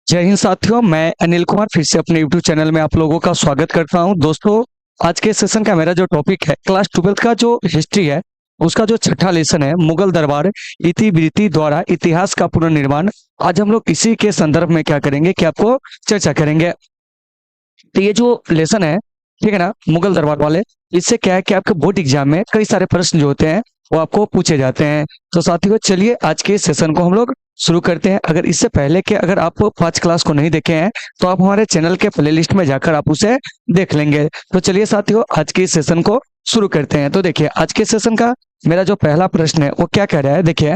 जय हिंद साथियों, मैं अनिल कुमार फिर से अपने यूट्यूब चैनल में आप लोगों का स्वागत करता हूं। दोस्तों, आज के सेशन का मेरा जो टॉपिक है क्लास 12th का जो हिस्ट्री है उसका जो छठा लेसन है मुगल दरबार इतिवृत्ति द्वारा इतिहास का पुनर्निर्माण। आज हम लोग इसी के संदर्भ में क्या करेंगे कि आपको चर्चा करेंगे। तो ये जो लेसन है, ठीक है ना, मुगल दरबार वाले, इससे क्या है कि आपके बोर्ड एग्जाम में कई सारे प्रश्न जो होते हैं वो आपको पूछे जाते हैं। तो साथियों, चलिए आज के सेशन को हम लोग शुरू करते हैं। अगर इससे पहले के अगर आप 5 क्लास को नहीं देखे हैं तो आप हमारे चैनल के प्लेलिस्ट में जाकर आप उसे देख लेंगे। तो चलिए साथियों, आज के सेशन को शुरू करते हैं। तो देखिए, आज के सेशन का मेरा जो पहला प्रश्न है वो क्या कह रहा है। देखिए,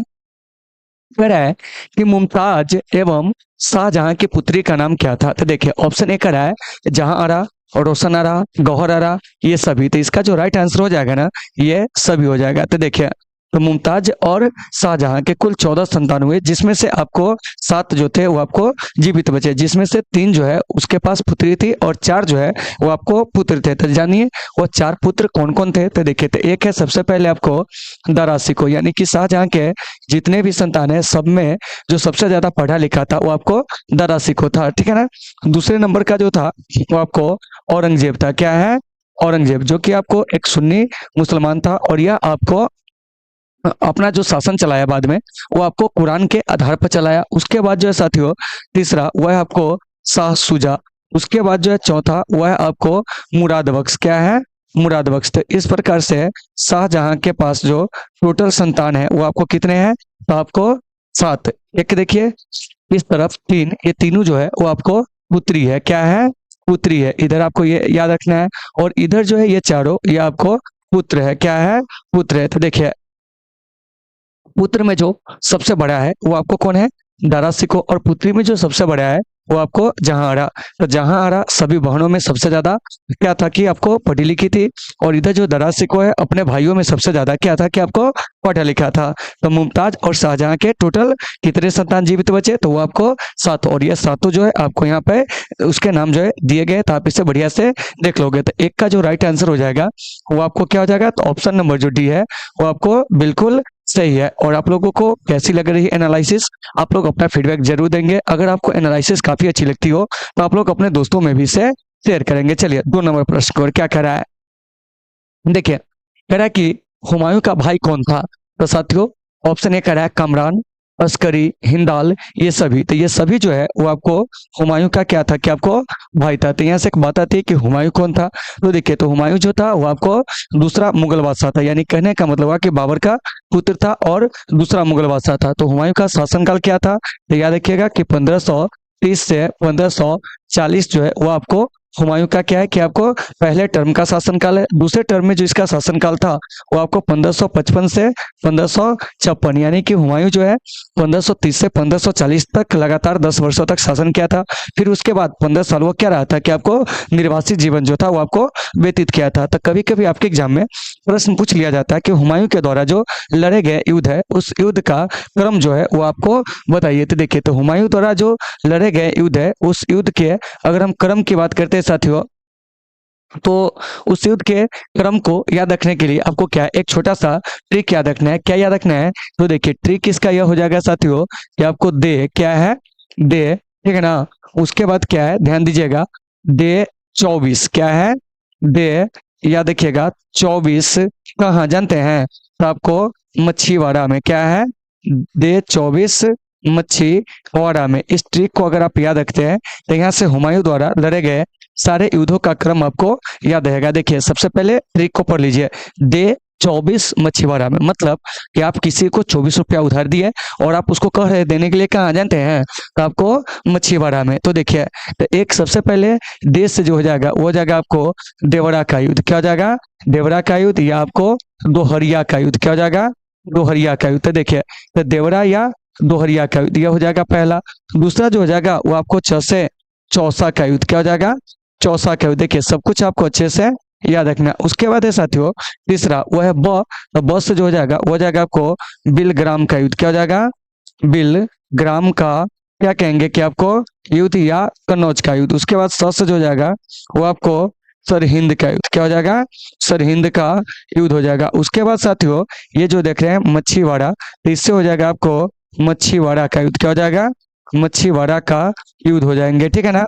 कह रहा है कि मुमताज एवं शाहजहां की पुत्री का नाम क्या था। तो देखिए, ऑप्शन ए कह रहा है जहां आरा और रोशन आरा, गौहर आरा, ये सभी। तो इसका जो राइट आंसर हो जाएगा ना, ये सभी हो जाएगा। तो देखिए, तो मुमताज और शाहजहां के कुल 14 संतान हुए, जिसमें से आपको 7 जो थे वो आपको जीवित बचे, जिसमें से 3 जो है उसके पास पुत्री थी और 4 जो है वो आपको पुत्र थे। तो जानिए वो 4 पुत्र कौन कौन थे। तो देखिए, तो एक है सबसे पहले आपको दारासिको, यानी कि शाहजहां के जितने भी संतान है सब में जो सबसे ज्यादा पढ़ा लिखा था वो आपको दारासिको था, ठीक है ना। दूसरे नंबर का जो था वो आपको औरंगजेब था। क्या है? औरंगजेब, जो कि आपको एक सुन्नी मुसलमान था और यह आपको अपना जो शासन चलाया बाद में वो आपको कुरान के आधार पर चलाया। उसके बाद जो है साथियों, तीसरा वह आपको शाह सुजा। उसके बाद जो है चौथा वह आपको मुराद बख्श। क्या है? मुराद बख्श। तो इस प्रकार से शाहजहां के पास जो टोटल संतान है वो आपको कितने हैं? तो आपको 7। एक देखिए, इस तरफ 3, ये तीनों जो है वो आपको पुत्री है। क्या है? पुत्री है। इधर आपको ये याद रखना है। और इधर जो है ये चारों ये आपको पुत्र है। क्या है? पुत्र है। तो देखिए, पुत्र में जो सबसे बड़ा है वो आपको कौन है? दारा सिको। और पुत्री में जो सबसे बड़ा है वो आपको जहांआरा। तो जहांआरा सभी बहनों में सबसे ज्यादा क्या था कि आपको पढ़ी लिखी थी। और इधर जो दारा सिको है अपने भाइयों में सबसे ज्यादा क्या था कि आपको पढ़ा लिखा था। तो मुमताज और शाहजहां के टोटल कितने संतान जीवित बचे? तो वो आपको 7। और ये सातों जो है आपको यहाँ पे उसके नाम जो है दिए गए, तो आप इसे बढ़िया से देख लोगे। तो एक का जो राइट आंसर हो जाएगा वो आपको क्या हो जाएगा? तो ऑप्शन नंबर जो डी है वो आपको बिल्कुल सही है। और आप लोगों को कैसी लग रही है एनालिसिस? आप लोग अपना फीडबैक जरूर देंगे। अगर आपको एनालिसिस काफी अच्छी लगती हो तो आप लोग अपने दोस्तों में भी इसे शेयर करेंगे। चलिए, 2 नंबर प्रश्न की ओर क्या कह रहा है। देखिए, कह रहा है कि हुमायूं का भाई कौन था। तो साथियों, ऑप्शन ए कह रहा है कमरान, अस्करी, हिंदाल, ये सभी। तो ये सभी जो है वो आपको हुमायूं का क्या था कि आपको भाई था। तो यहाँ से एक बात आती है कि हुमायूं कौन था। तो देखिए, तो हुमायूं जो था वो आपको दूसरा मुगल बादशाह था, यानी कहने का मतलब हुआ कि बाबर का पुत्र था और दूसरा मुगल बादशाह था। तो हुमायूं का शासनकाल क्या था? तो याद रखिएगा कि 1530 से 1540 जो है वो आपको हुमायूं का क्या है कि आपको पहले टर्म का शासनकाल है। दूसरे टर्म में जो इसका शासनकाल था वो आपको 1555 से 1556, यानी कि हुमायूं जो है 1530 से 1540 तक लगातार 10 वर्षों तक शासन किया था। फिर उसके बाद 15 साल वो क्या रहा था कि आपको निर्वासित जीवन जो था वो आपको व्यतीत किया था। तो कभी कभी आपके एग्जाम में प्रश्न पूछ लिया जाता है कि हुमायूं के द्वारा जो लड़े गए युद्ध है उस युद्ध का क्रम जो है वो आपको बताइए। तो देखिए, तो हुमायूं द्वारा जो लड़े गए युद्ध है उस युद्ध के अगर हम क्रम की बात करते हैं साथियों, तो उस युद्ध के क्रम को याद रखने के लिए आपको क्या है, एक छोटा सा ट्रिक याद रखना है। क्या याद रखना है? तो देखिए, ट्रिक इसका यह हो जाएगा साथियों कि आपको दे क्या है, दे, ठीक है ना। उसके बाद क्या है, ध्यान दीजिएगा, दे 24। क्या है? दे, याद रखिएगा, 24 कहाँ जानते हैं? तो आपको मच्छीवाड़ा में। क्या है? दे 24 मच्छीवाड़ा में। इस ट्रिक को अगर आप याद रखते हैं तो यहाँ से हुमायूं द्वारा लड़े गए सारे युद्धों का क्रम आपको याद रहेगा। देखिए, सबसे पहले ट्रिक को पढ़ लीजिए। दे 24 मच्छीवाड़ा में, मतलब कि आप किसी को 24 रुपया उधार दिए और आप उसको कह रहे देने के लिए कहाँ जानते हैं? तो आपको मच्छीवाड़ा में। तो देखिए, तो एक सबसे पहले देश से जो हो जाएगा वो हो जाएगा आपको देवरा का युद्ध। क्या हो जाएगा? देवरा का युद्ध, या आपको दोहरिया का युद्ध। क्या हो जाएगा? दोहरिया का युद्ध। तो देखिए, तो देवरा या दोहरिया का युद्ध यह हो जाएगा पहला। दूसरा जो हो जाएगा वो आपको 6 से चौसा का युद्ध। क्या हो जाएगा? चौसा का युद्ध। देखिए, सब कुछ आपको अच्छे से याद रखना है। उसके बाद है साथियों तीसरा वो है ब। तो ब से जो हो जाएगा वो हो जाएगा आपको बिलग्राम का युद्ध। क्या हो जाएगा? बिलग्राम का क्या कहेंगे कि आपको युद्ध या कन्नौज का युद्ध। उसके बाद स से जो हो जाएगा वो आपको सरहिंद का युद्ध। क्या हो जाएगा? सरहिंद का युद्ध हो जाएगा। उसके बाद साथियों ये जो देख रहे हैं मच्छीवाड़ा, तो इससे हो जाएगा आपको मच्छीवाड़ा का युद्ध। क्या हो जाएगा? मच्छीवाड़ा का युद्ध हो जाएंगे, ठीक है ना।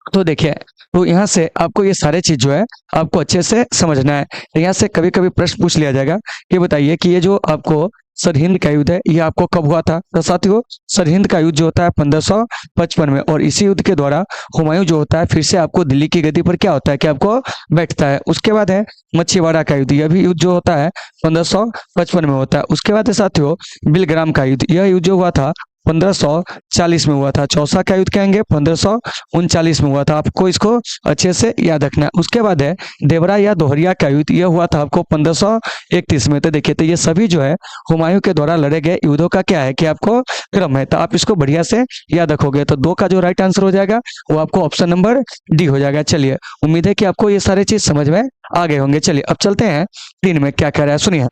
तो देखिए, तो यहाँ से आपको ये सारे चीज जो है आपको अच्छे से समझना है। तो यहाँ से कभी कभी प्रश्न पूछ लिया जाएगा कि बताइए कि ये जो आपको सरहिंद का युद्ध है ये आपको कब हुआ था। तो साथियों, सरहिंद का युद्ध जो होता है 1555 में, और इसी युद्ध के द्वारा हुमायूं जो होता है फिर से आपको दिल्ली की गद्दी पर क्या होता है कि आपको बैठता है। उसके बाद है मच्छीवाड़ा का युद्ध, यह भी युद्ध जो होता है 1555 में होता है। उसके बाद है साथियों बिलग्राम का युद्ध, यह युद्ध जो हुआ था 1540 में हुआ था। चौसा का युद्ध कहेंगे 1539 में हुआ था। आपको इसको अच्छे से याद रखना है। उसके बाद है देवरा या दोहरिया का युद्ध, यह हुआ था आपको 1531 में। तो देखिए, तो ये सभी जो है हुमायूं के द्वारा लड़े गए युद्धों का क्या है कि आपको क्रम है। तो आप इसको बढ़िया से याद रखोगे तो 2 का जो राइट आंसर हो जाएगा वो आपको ऑप्शन नंबर डी हो जाएगा। चलिए, उम्मीद है कि आपको ये सारे चीज समझ में आ गए होंगे। चलिए अब चलते हैं 3 में क्या कह रहा है, सुनिए।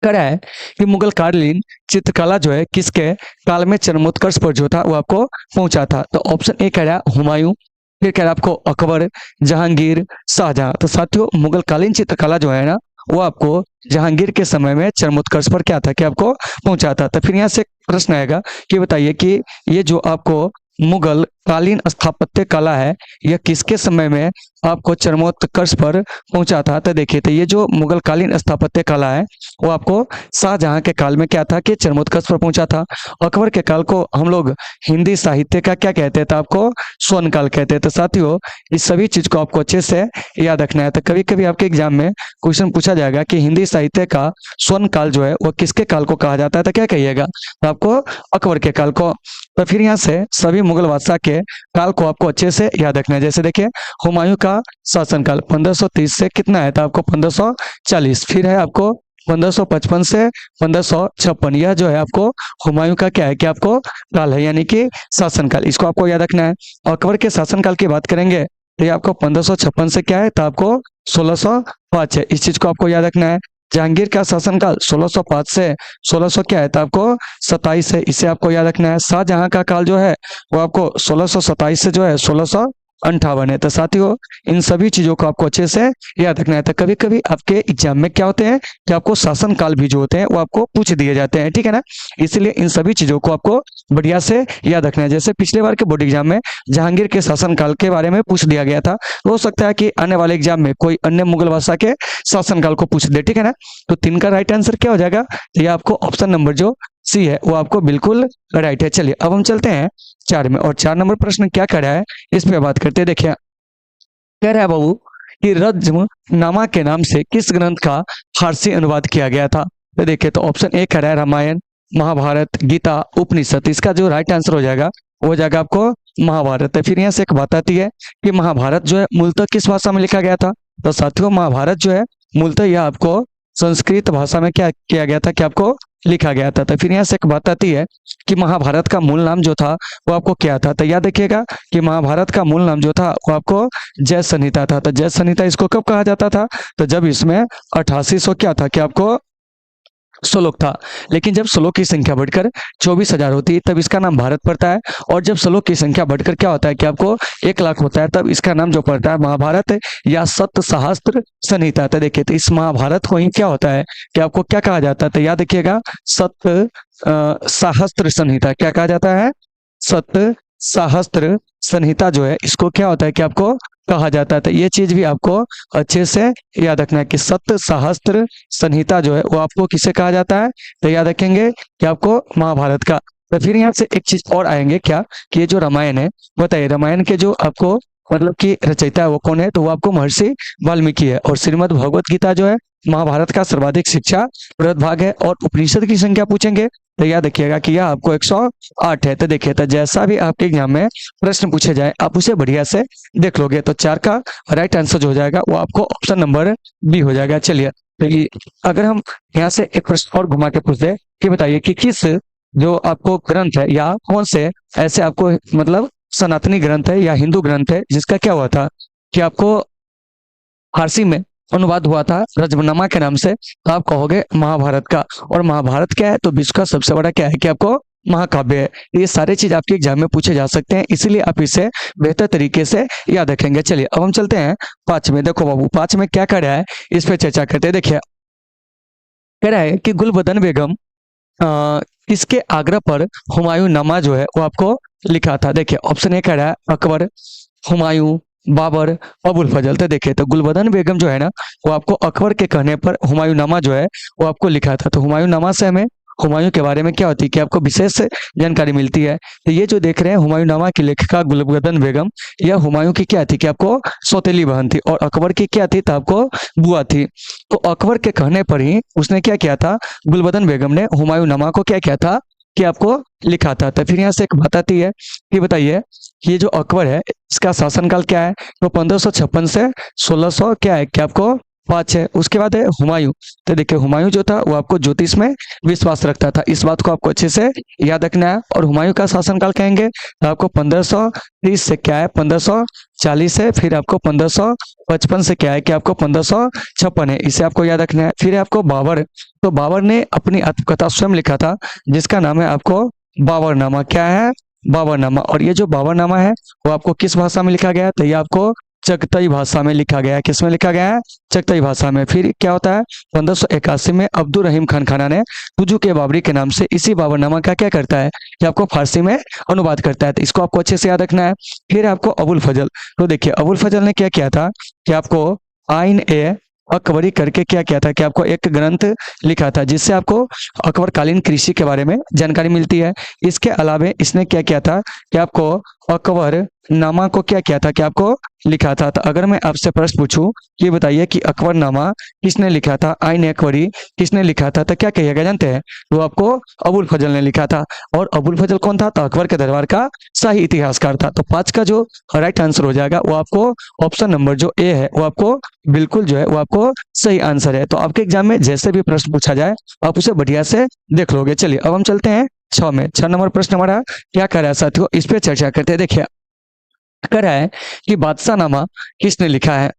कह रहा है कि मुगल कालीन चित्रकला जो है किसके काल में चरमोत्कर्ष पर जो था वो आपको पहुंचा था। तो ऑप्शन ए कह रहा है हुमायूं, फिर कह रहा है आपको अकबर, जहांगीर, शाहजहां। तो साथियों, मुगल कालीन चित्रकला जो है ना वो आपको जहांगीर के समय में चरमोत्कर्ष पर क्या था कि आपको पहुंचा था। तो फिर यहाँ से प्रश्न आएगा कि बताइए कि ये जो आपको मुगल कालीन स्थापत्य कला है यह किसके समय में आपको चरमोत्कर्ष पर पहुंचा था। तो देखिए, तो ये जो मुगल कालीन स्थापत्य कला है वो आपको शाहजहां के काल में क्या था कि चरमोत्कर्ष पर पहुंचा था। अकबर के काल को हम लोग हिंदी साहित्य का क्या कहते थे, आपको स्वर्ण काल कहते हैं। तो साथियों, इस सभी चीज को आपको अच्छे से याद रखना है। तो कभी कभी आपके एग्जाम में क्वेश्चन पूछा जाएगा कि हिंदी साहित्य का स्वर्ण काल जो है वो किसके काल को कहा जाता है, तो क्या कहिएगा, तो आपको अकबर के काल को। तो फिर यहाँ से सभी मुगल बादशाह के काल को आपको अच्छे से याद रखना है। जैसे देखिए, हुमायूं का शासनकाल 1530 से कितना है, तो आपको 1540। फिर है आपको 1555 से 1556, यह जो है आपको हुमायूं का क्या है कि आपको काल है, यानी कि शासनकाल। इसको आपको याद रखना है। अकबर के शासनकाल की बात करेंगे तो ये आपको 1556 से क्या है, तो आपको 1605 है। इस चीज को आपको याद रखना है। जहांगीर का शासनकाल 1605 से 1600 क्या है, तो आपको 27 है। इसे आपको याद रखना है। शाहजहां का काल जो है वो आपको 1627 से जो है 1658 है। तो साथियों, इन सभी चीजों को आपको अच्छे से याद रखना है। तो कभी कभी आपके एग्जाम में क्या होते हैं कि आपको शासन काल भी जो होते हैं वो आपको पूछ दिए जाते हैं, ठीक है ना। इसलिए इन सभी चीजों को आपको बढ़िया से याद रखना है। जैसे पिछले बार के बोर्ड एग्जाम में जहांगीर के शासन काल के बारे में पूछ दिया गया था, हो सकता है कि आने वाले एग्जाम में कोई अन्य मुगल बादशाह के शासनकाल को पूछ दे, ठीक है ना। तो 3 का राइट आंसर क्या हो जाएगा, तो ये आपको ऑप्शन नंबर जो सी है वो आपको बिल्कुल राइट है। चलिए अब हम चलते हैं 4 में, और 4 नंबर प्रश्न क्या कर रहा है इस पे बात करते हैं। देखिए, कह रहा है बाबू कि रज्मनामा के नाम से किस ग्रंथ का फारसी अनुवाद किया गया था। तो देखिए, तो ऑप्शन ए कह रहा है रामायण, महाभारत, गीता, उपनिषद। इसका जो राइट आंसर हो जाएगा वो हो जाएगा आपको महाभारत है। फिर यहाँ से एक बात आती है कि महाभारत जो है मूलतः किस भाषा में लिखा गया था। तो साथियों, महाभारत जो है मूलतः यह आपको संस्कृत भाषा में क्या किया गया था कि आपको लिखा गया था। तो फिर यहाँ से एक बात आती है कि महाभारत का मूल नाम जो था वो आपको क्या था। तो याद रखिएगा कि महाभारत का मूल नाम जो था वो आपको जय संहिता था। तो जय संहिता इसको कब कहा जाता था, तो जब इसमें 8800 क्या था कि आपको श्लोक था। लेकिन जब श्लोक की संख्या बढ़कर 24,000 होती है तब इसका नाम भारत पड़ता है, और जब श्लोक की संख्या बढ़कर क्या होता है कि आपको 1 लाख होता है तब इसका नाम जो पड़ता है महाभारत या सत सहस्त्र संहिता। तो देखिए, तो इस महाभारत को ही क्या होता है कि आपको क्या कहा जाता है, तो याद रखिएगा सत सहस्त्र संहिता। क्या कहा जाता है, सत सहस्त्र संहिता जो है इसको क्या होता है कि आपको कहा जाता है। तो ये चीज भी आपको अच्छे से याद रखना है कि सत सहस्त्र संहिता जो है वो आपको किसे कहा जाता है, तो याद रखेंगे कि आपको महाभारत का। तो फिर यहाँ से एक चीज और आएंगे क्या कि ये जो रामायण है, बताइए रामायण के जो आपको मतलब कि रचयिता है वो कौन है, तो वो आपको महर्षि वाल्मीकि है। और श्रीमद् भगवत गीता जो है महाभारत का सर्वाधिक शिक्षा प्रद भाग है। और उपनिषद की संख्या पूछेंगे तो याद रखिएगा कि यह आपको 108 है। तो देखिए, तो जैसा भी आपके एग्जाम में प्रश्न पूछे जाए आप उसे बढ़िया से देख लोगे। तो 4 का राइट आंसर जो हो जाएगा वो आपको ऑप्शन नंबर बी हो जाएगा। चलिए, तो अगर हम यहाँ से एक प्रश्न और घुमा के पूछते कि बताइए कि किस जो आपको ग्रंथ है या कौन से ऐसे आपको मतलब सनातनी ग्रंथ है या हिंदू ग्रंथ है जिसका क्या हुआ था कि आपको फारसी में अनुवाद हुआ था रज्मनामा के नाम से, तो आप कहोगे महाभारत का। और महाभारत क्या है, तो विश्व का सबसे बड़ा क्या है कि आपको महाकाव्य है। ये सारे चीज आपके एग्जाम में पूछे जा सकते हैं, इसीलिए आप इसे बेहतर तरीके से याद रखेंगे। चलिए अब हम चलते हैं 5 में। देखो बाबू, 5 में क्या कर रहा है इस पे चर्चा करते हैं। देखिए, कह रहा है कि गुलबदन बेगम किसके आग्रह पर हुमायूं नामा जो है वो आपको लिखा था? देखिए ऑप्शन ए कह रहा है अकबर, हुमायूं, बाबर, अबुल फजल। तो देखिए तो गुलबदन बेगम जो है ना वो आपको अकबर के कहने पर हुमायूं नामा जो है वो आपको लिखा था। तो हुमायूं नामा से हमें हुमायूं के बारे में क्या होती है कि आपको विशेष जानकारी मिलती है। तो ये जो देख रहे हैं हुमायूं नामा की लेखिका गुलबदन बेगम, यह हुमायूं की क्या थी कि आपको सौतेली बहन थी और अकबर की क्या थी तो आपको बुआ थी। तो अकबर के कहने पर ही उसने क्या किया था, गुलबदन बेगम ने हुमायूं नामा को क्या किया था कि आपको लिखा था। तो फिर यहाँ से एक बात आती है कि बताइए ये जो अकबर है इसका शासनकाल क्या है? तो 1556 से 1600 क्या है कि आपको 5 है। उसके बाद है हुमायूं। तो देखिए हुमायूं जो था वो आपको ज्योतिष में विश्वास रखता था, इस बात को आपको अच्छे से याद रखना है। और हुमायूं का शासनकाल कहेंगे तो आपको 1530 से क्या है 1540 है, फिर आपको 1555 से क्या है कि आपको 1556 है, इसे आपको याद रखना है। फिर है आपको बाबर। तो बाबर ने अपनी आत्मकथा स्वयं लिखा था जिसका नाम है आपको बाबरनामा। क्या है? बाबरनामा। और ये जो बाबरनामा है वो आपको किस भाषा में लिखा गया है? तो ये आपको चगतई भाषा में लिखा गया है। किस में लिखा गया है? चगतई भाषा में। फिर क्या होता है 1581 में अब्दुल रहीम खान खाना ने तुजू के बाबरी के नाम से इसी बाबरनामा का क्या करता है कि आपको फारसी में अनुवाद करता है। तो इसको आपको अच्छे से याद रखना है। फिर आपको अबुल फजल। तो देखिए अबुल फजल ने क्या किया था कि आपको आइन ए अकबरी करके क्या किया था कि आपको एक ग्रंथ लिखा था जिससे आपको अकबरकालीन कृषि के बारे में जानकारी मिलती है। इसके अलावा इसने क्या किया था कि आपको अकबर नामा को क्या किया था कि आपको लिखा था। तो अगर मैं आपसे प्रश्न पूछूं ये बताइए कि अकबरनामा किसने लिखा था, आइन अकबरी किसने लिखा था, तो क्या कहिएगा जानते हैं? वो आपको अबुल फजल ने लिखा था। और अबुल फजल कौन था? तो अकबर के दरबार का शाही इतिहासकार था। तो 5 का जो राइट आंसर हो जाएगा वो आपको ऑप्शन नंबर जो ए है वो आपको बिल्कुल जो है वो आपको सही आंसर है। तो आपके एग्जाम में जैसे भी प्रश्न पूछा जाए आप उसे बढ़िया से देख लोगे। चलिए अब हम चलते हैं 6 में। 6 नंबर प्रश्न हमारा क्या कर रहा है साथियों, इस पे चर्चा करते हैं। देखिए कर रहा है कि बादशाहनामा किसने लिखा है।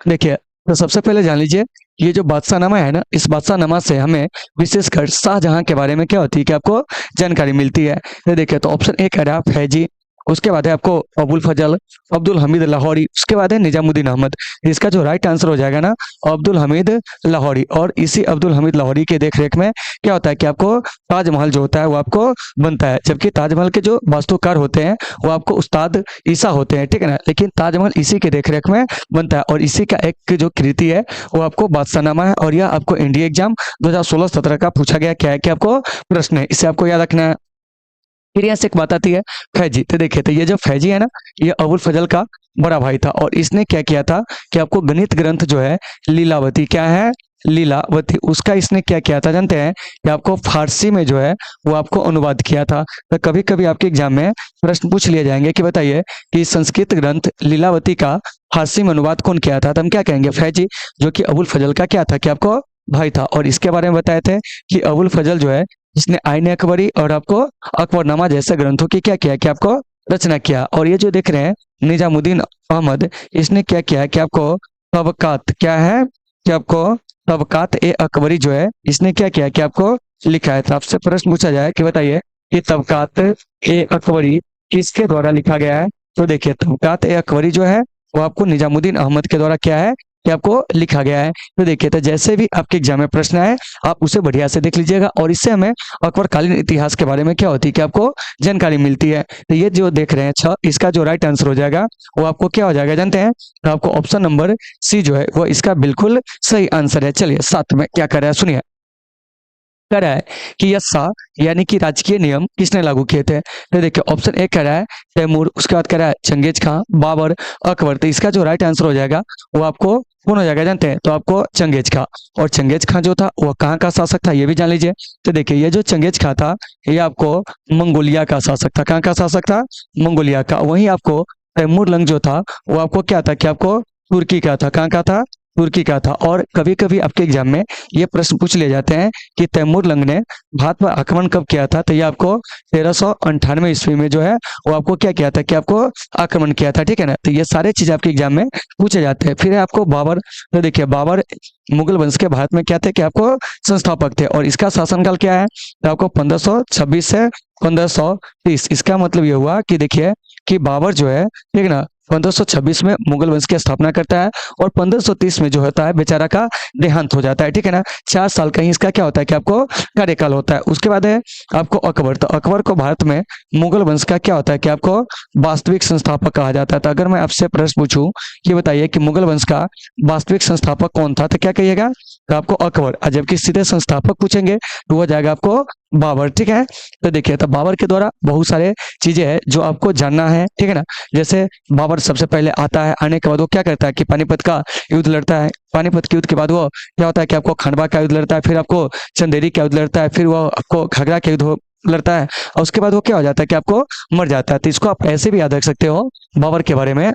देखिए तो सबसे पहले जान लीजिए ये जो बादशाहनामा है ना, इस बादशाहनामा से हमें विशेषकर शाहजहां के बारे में क्या होती है कि आपको जानकारी मिलती है। तो देखिए तो ऑप्शन ए कह रहा है फैजी, उसके बाद है आपको अबुल फजल, अब्दुल हमीद लाहौरी, उसके बाद है निजामुद्दीन अहमद। इसका जो राइट आंसर हो जाएगा ना अब्दुल हमीद लाहौरी। और इसी अब्दुल हमीद लाहौरी के देखरेख में क्या होता है कि आपको ताजमहल जो होता है वो आपको बनता है। जबकि ताजमहल के जो वास्तुकार होते हैं वो आपको उस्ताद ईसा होते हैं, ठीक है ना, लेकिन ताजमहल इसी के देखरेख में बनता है। और इसी का एक जो कृति है वो आपको बादशाहनामा है। और यह आपको इंडिया एग्जाम 2016-17 का पूछा गया क्या है कि आपको प्रश्न है, इसे आपको याद रखना है। फिर यहाँ से एक बात आती है फैजी। तो देखिए तो ये जो फैजी है ना ये अबुल फजल का बड़ा भाई था और इसने क्या किया था कि आपको गणित ग्रंथ जो है लीलावती, क्या है लीलावती, उसका इसने क्या किया था जानते हैं कि आपको फारसी में जो है वो आपको अनुवाद किया था। तो कभी कभी आपके एग्जाम में प्रश्न पूछ लिए जाएंगे कि बताइए कि संस्कृत ग्रंथ लीलावती का फारसी में अनुवाद कौन किया था, तो हम क्या कहेंगे फैजी, जो कि अबुल फजल का क्या था कि आपको भाई था। और इसके बारे में बताए थे कि अबुल फजल जो है इसने आइन अकबरी और आपको अकबरनामा जैसे ग्रंथों की क्या किया कि आपको रचना किया। और ये जो देख रहे हैं निजामुद्दीन अहमद, इसने क्या किया कि आपको तबकात, क्या है कि आपको तबकात ए अकबरी जो है इसने क्या किया कि आपको लिखा है। तो आपसे प्रश्न पूछा जाए कि बताइए कि तबकात ए अकबरी किसके द्वारा लिखा गया है। तो देखिए तबकात ए अकबरी जो है वो आपको निजामुद्दीन अहमद के द्वारा क्या है कि आपको लिखा गया है। तो देखिए तो जैसे भी आपके एग्जाम में प्रश्न आए आप उसे बढ़िया से देख लीजिएगा और इससे हमें अकबरकालीन इतिहास के बारे में क्या होती है कि आपको जानकारी मिलती है। तो ये जो देख रहे हैं 6, इसका जो राइट आंसर हो जाएगा वो आपको क्या हो जाएगा जानते हैं, तो आपको ऑप्शन नंबर सी जो है वो इसका बिल्कुल सही आंसर है। चलिए 7 में क्या कर रहा है सुनिए, कह रहा है कि यस्सा यानी कि राजकीय नियम किसने लागू किए थे। तो देखिए ऑप्शन ए कह रहा है तैमूर, उसके बाद कह रहा है चंगेज खां, बाबर, अकबर। तो इसका जो राइट आंसर हो जाएगा वो आपको कौन हो जाएगा जानते हैं, तो आपको चंगेज खां। और चंगेज खां जो था वो कहाँ का शासक था ये भी जान लीजिए। तो देखिए ये जो चंगेज खां था ये आपको मंगोलिया का शासक था। कहाँ का शासक था? मंगोलिया का। वहीं आपको तैमूर लंग जो था वो आपको क्या था कि आपको तुर्की का था। कहाँ का था? तुर्की का था। और कभी कभी आपके एग्जाम में ये प्रश्न पूछ लिए जाते हैं कि तैमूर लंग ने भारत पर आक्रमण कब किया था। तो ये आपको 1398 ईस्वी में जो है वो आपको क्या किया था कि आपको आक्रमण किया था, ठीक है ना। तो ये सारे चीज आपके एग्जाम में पूछे जाते हैं। फिर है आपको बाबर। तो देखिए बाबर मुगल वंश के भारत में क्या थे कि आपको संस्थापक थे और इसका शासनकाल क्या है, तो आपको 1526 से 1530। इसका मतलब ये हुआ कि देखिए कि बाबर जो है ठीक ना 1526 में मुगल वंश की स्थापना करता है और 1530 में जो होता है बेचारा का देहांत हो जाता है, ठीक है ना। 4 साल का ही इसका क्या होता है कि आपको कार्यकाल होता है। उसके बाद है आपको अकबर। तो अकबर को भारत में मुगल वंश का क्या होता है कि आपको वास्तविक संस्थापक कहा जाता है। तो अगर मैं आपसे प्रश्न पूछूं कि बताइए कि मुगल वंश का वास्तविक संस्थापक कौन था, तो क्या कहिएगा? तो आपको अकबर। और जबकि सीधे संस्थापक पूछेंगे तो वो जाएगा आपको बाबर, ठीक है। तो देखिए, तो बाबर के द्वारा बहुत सारे चीजें हैं जो आपको जानना है, ठीक है ना। जैसे बाबर सबसे पहले आता है, आने के बाद वो क्या करता है कि पानीपत का युद्ध लड़ता है। पानीपत के युद्ध के बाद वो क्या होता है कि आपको खंडवा का युद्ध लड़ता है, फिर आपको चंदेरी का युद्ध लड़ता है, फिर वो आपको घाघरा का लड़ता है, और उसके बाद वो क्या हो जाता है कि आपको मर जाता है। तो इसको आप ऐसे भी याद रख सकते हो बाबर के बारे में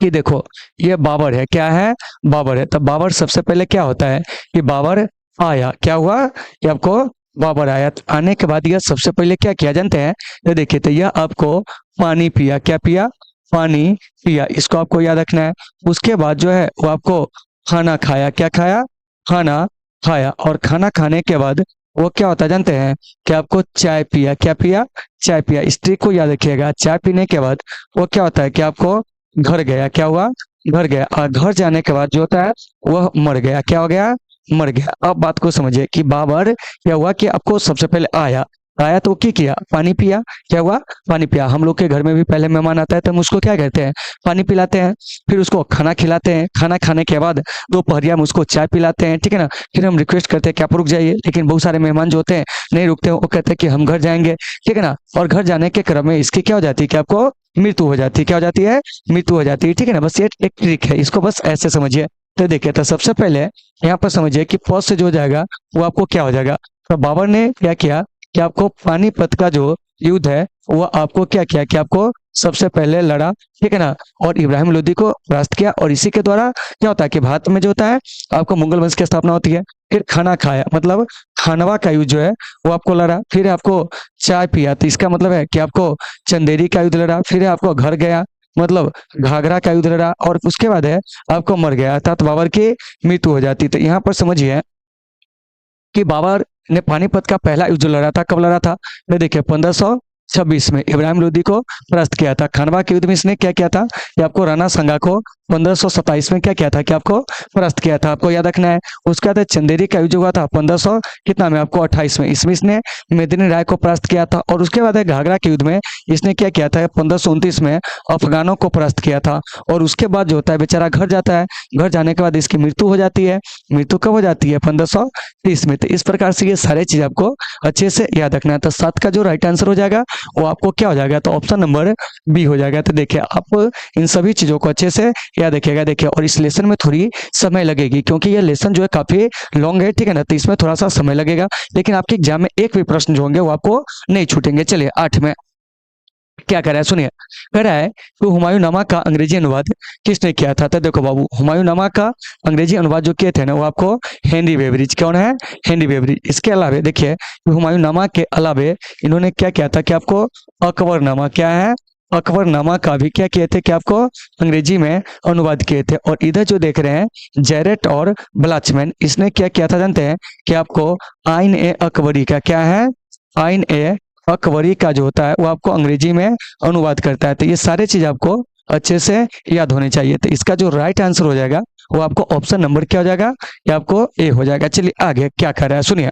कि देखो, ये बाबर है, क्या है? बाबर है। तब बाबर सबसे पहले क्या होता है कि बाबर आया, क्या हुआ? ये आपको बाबर आया। तो आने के बाद यह सबसे पहले क्या किया जानते हैं? ये देखिए, तो यह आपको पानी पिया, क्या पिया? पानी पिया, इसको आपको याद रखना है। उसके बाद जो है वो आपको खाना खाया, क्या खाया? खाना खाया। और खाना खाने के बाद वो क्या होता है जानते हैं? कि आपको चाय पिया, क्या पिया? चाय पिया। इस ट्रिक को याद रखिएगा। चाय पीने के बाद वो क्या होता है कि आपको घर गया, क्या हुआ? घर गया। और घर जाने के बाद जो होता है वह मर गया, क्या हो गया? मर गया। अब बात को समझिए कि बाबर क्या हुआ कि आपको सबसे पहले आया, आया तो क्या किया? पानी पिया, क्या हुआ? पानी पिया। हम लोग के घर में भी पहले मेहमान आता है तो हम उसको क्या कहते हैं? पानी पिलाते हैं। फिर उसको खाना खिलाते हैं, खाना खाने के बाद दोपहरिया में उसको चाय पिलाते हैं, ठीक है ना। फिर हम रिक्वेस्ट करते हैं कि आप रुक जाइए, लेकिन बहुत सारे मेहमान जो होते हैं नहीं रुकते हैं, वो कहते हैं कि हम घर जाएंगे, ठीक है ना। और घर जाने के क्रम में इसकी क्या हो जाती है कि आपको मृत्यु हो जाती है, क्या हो जाती है? मृत्यु हो जाती है, ठीक है ना। बस ये एक ट्रिक है, इसको बस ऐसे समझिए। तो देखिए, तो सबसे पहले यहाँ पर समझिए कि पद से जो हो जाएगा वो आपको क्या हो जाएगा। तो बाबर ने क्या किया कि आपको पानीपत का जो युद्ध है वो आपको क्या किया कि आपको सबसे पहले लड़ा, ठीक है ना। और इब्राहिम लोदी को परास्त किया, और इसी के द्वारा क्या होता है कि भारत में जो होता है आपको मुगल वंश की स्थापना होती है। फिर खाना खाया, मतलब खानवा का युद्ध जो है वो आपको लड़ा। फिर आपको चाय पिया, तो इसका मतलब है कि आपको चंदेरी का युद्ध लड़ा। फिर आपको घर गया, मतलब घाघरा का युद्ध लड़ा। और उसके बाद है आपको मर गया, अर्थात बाबर की मृत्यु हो जाती। तो यहाँ पर समझिए कि बाबर ने पानीपत का पहला युद्ध लड़ा था। कब लड़ा था? ये देखिए, 1526 में इब्राहिम लोदी को परास्त किया था। खानवा के युद्ध में इसने क्या किया था कि आपको राणा संगा को 1527 में क्या किया था कि आपको परास्त किया था, आपको याद रखना है। उसके बाद चंदेरी का युद्ध हुआ था 1500 कितना में? आपको 28 में। इसमें इसने मेदिनी राय को परास्त किया था। और उसके बाद घाघरा के युद्ध में इसने क्या किया था? 1529 में अफगानों को परास्त किया था। और उसके बाद जो होता है बेचारा घर जाता है। घर जाने के बाद इसकी मृत्यु हो जाती है। मृत्यु कब हो जाती है? 1530 में। तो इस प्रकार से ये सारे चीज आपको अच्छे से याद रखना है। तो 7 का जो राइट आंसर हो जाएगा वो आपको क्या हो जाएगा? तो ऑप्शन नंबर बी हो जाएगा। तो देखिए, आप इन सभी चीजों को अच्छे से याद रखिएगा। देखिए, और इस लेसन में थोड़ी समय लगेगी क्योंकि ये लेसन जो है काफी लॉन्ग है, ठीक है ना। तो इसमें थोड़ा सा समय लगेगा, लेकिन आपके एग्जाम में एक भी प्रश्न जो होंगे वो आपको नहीं छूटेंगे। चलिए 8 में क्या कह रहा है सुनिए। कह रहा है कि हुमायूंनामा का अंग्रेजी अनुवाद किसने किया था? तो देखो बाबू, हुमायूंनामा का अंग्रेजी अनुवाद जो किए थे ना वो आपको हेनरी बेवरिज। कौन है? Henry Beveridge. इसके अलावे देखिए, हुमायूंनामा के अलावे इन्होंने क्या किया था कि आपको अकबरनामा, क्या है? अकबरनामा का भी क्या किए थे कि आपको अंग्रेजी में अनुवाद किए थे। और इधर जो देख रहे हैं जैरेट और ब्लाचमैन, इसने क्या किया था जानते हैं? कि आपको आइन ए अकबरी का, क्या है? आइन ए अकबरी का जो होता है वो आपको अंग्रेजी में अनुवाद करता है। तो ये सारे चीज आपको अच्छे से याद होने चाहिए। तो इसका जो राइट आंसर हो जाएगा वो आपको ऑप्शन नंबर क्या हो जाएगा? ये आपको ए हो जाएगा। चलिए आगे क्या कर रहा है सुनिए।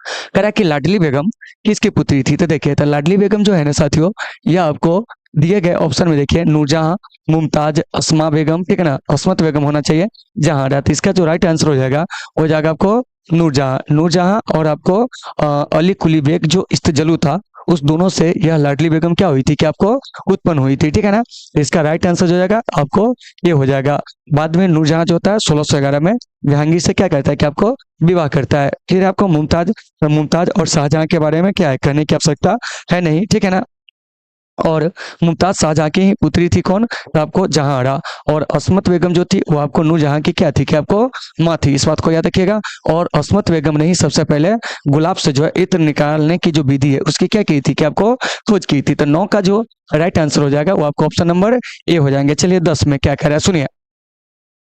कह रहा है कि लाडली बेगम किसकी पुत्री थी? तो देखिए, तो लाडली बेगम जो है ना साथियों, यह आपको दिए गए ऑप्शन में देखिए नूरजहां, मुमताज, अस्मा बेगम, ठीक है ना, अस्मत बेगम होना चाहिए जहां रात। इसका जो राइट आंसर हो जाएगा हो जाएगा आपको नूरजहां। नूरजहां और आपको अली कुली बेग जो इस्तजलू था, उस दोनों से यह लाडली बेगम क्या हुई थी कि आपको उत्पन्न हुई थी, ठीक है ना। तो इसका राइट आंसर जो हो जाएगा आपको ये हो जाएगा। बाद में नूरजहां जो होता है 1611 में जहांगीर से क्या करता है कि आपको विवाह करता है। फिर आपको मुमताज, मुमताज और शाहजहां के बारे में क्या है कहने की आवश्यकता है नहीं, ठीक है ना। और मुमताज शाहजहां की ही पुत्री थी कौन? तो आपको जहांआरा। और अस्मत बेगम जो थी वो आपको नूरजहां की क्या थी कि आपको माँ थी, इस बात को याद रखिएगा। और अस्मत बेगम ने ही सबसे पहले गुलाब से जो है इत्र निकालने की जो विधि है उसकी क्या की थी कि आपको खोज की थी। तो 9 का जो राइट आंसर हो जाएगा वो आपको ऑप्शन नंबर ए हो जाएंगे। चलिए 10 में क्या कह रहा है सुनिए।